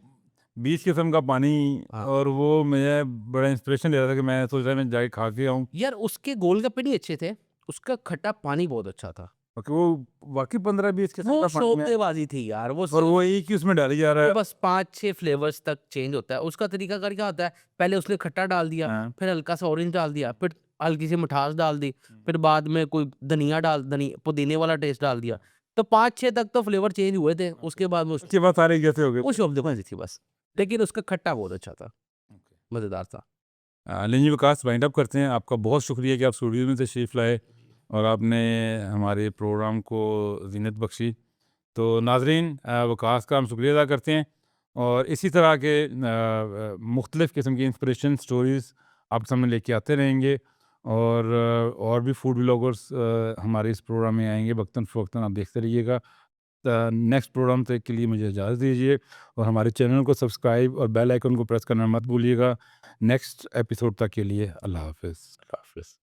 20 किस्म का पानी, हाँ। और वो मुझे बड़ा इंस्पिरेशन दे रहा था कि मैं सोच रहा मैं जाके खा के आऊँ। यार उसके गोलगप्पे नहीं अच्छे थे, उसका खट्टा पानी बहुत अच्छा था। ओके, वो वाक़ई 15-20 किस्म वो का पानी में, शोबेबाज़ी थी यार, वो और सिर्फ़ वो एक ही उसमें डाली जा रहा वो है। बस 5-6 फ्लेवर्स तक चेंज होता है। उसका तरीकाकार क्या होता है, पहले उसने खट्टा डाल दिया, हाँ। फिर हल्का सा ऑरेंज डाल दिया, फिर हल्की सी मिठास डाल दी, हुँ। फिर बाद में कोई पुदीने वाला टेस्ट डाल दिया। तो 5-6 तक तो फ्लेवर चेंज हुए थे, ओके। उसके बाद वो उसके बाद सारे जैसे हो गए वो थे। शोबेबाज़ी थी बस। लेकिन उसका खट्टा बहुत अच्छा था, ओके। मज़ेदार था। लेंजी विकास, वाइंड अप करते हैं। आपका बहुत शुक्रिया कि आप स्टूडियो में तशरीफ़ लाए और आपने हमारे प्रोग्राम को ज़ीनत बख्शी। तो नाज़रीन, वकास का हम शुक्रिया अदा करते हैं, और इसी तरह के मुख्तलिफ़ किस्म की इंस्पिरेशन स्टोरीज़ आपके सामने लेके आते रहेंगे, और भी फूड व्लॉगर्स हमारे इस प्रोग्राम में आएंगे वक्तन फ़वक्तन, आप देखते रहिएगा। नेक्स्ट प्रोग्राम तक के लिए मुझे इजाज़त दीजिए, और हमारे चैनल को सब्सक्राइब और बेल आइकन को प्रेस करना मत भूलिएगा। नेक्स्ट एपिसोड तक के लिए अल्लाह हाफ़िज़। हाफ़िज़।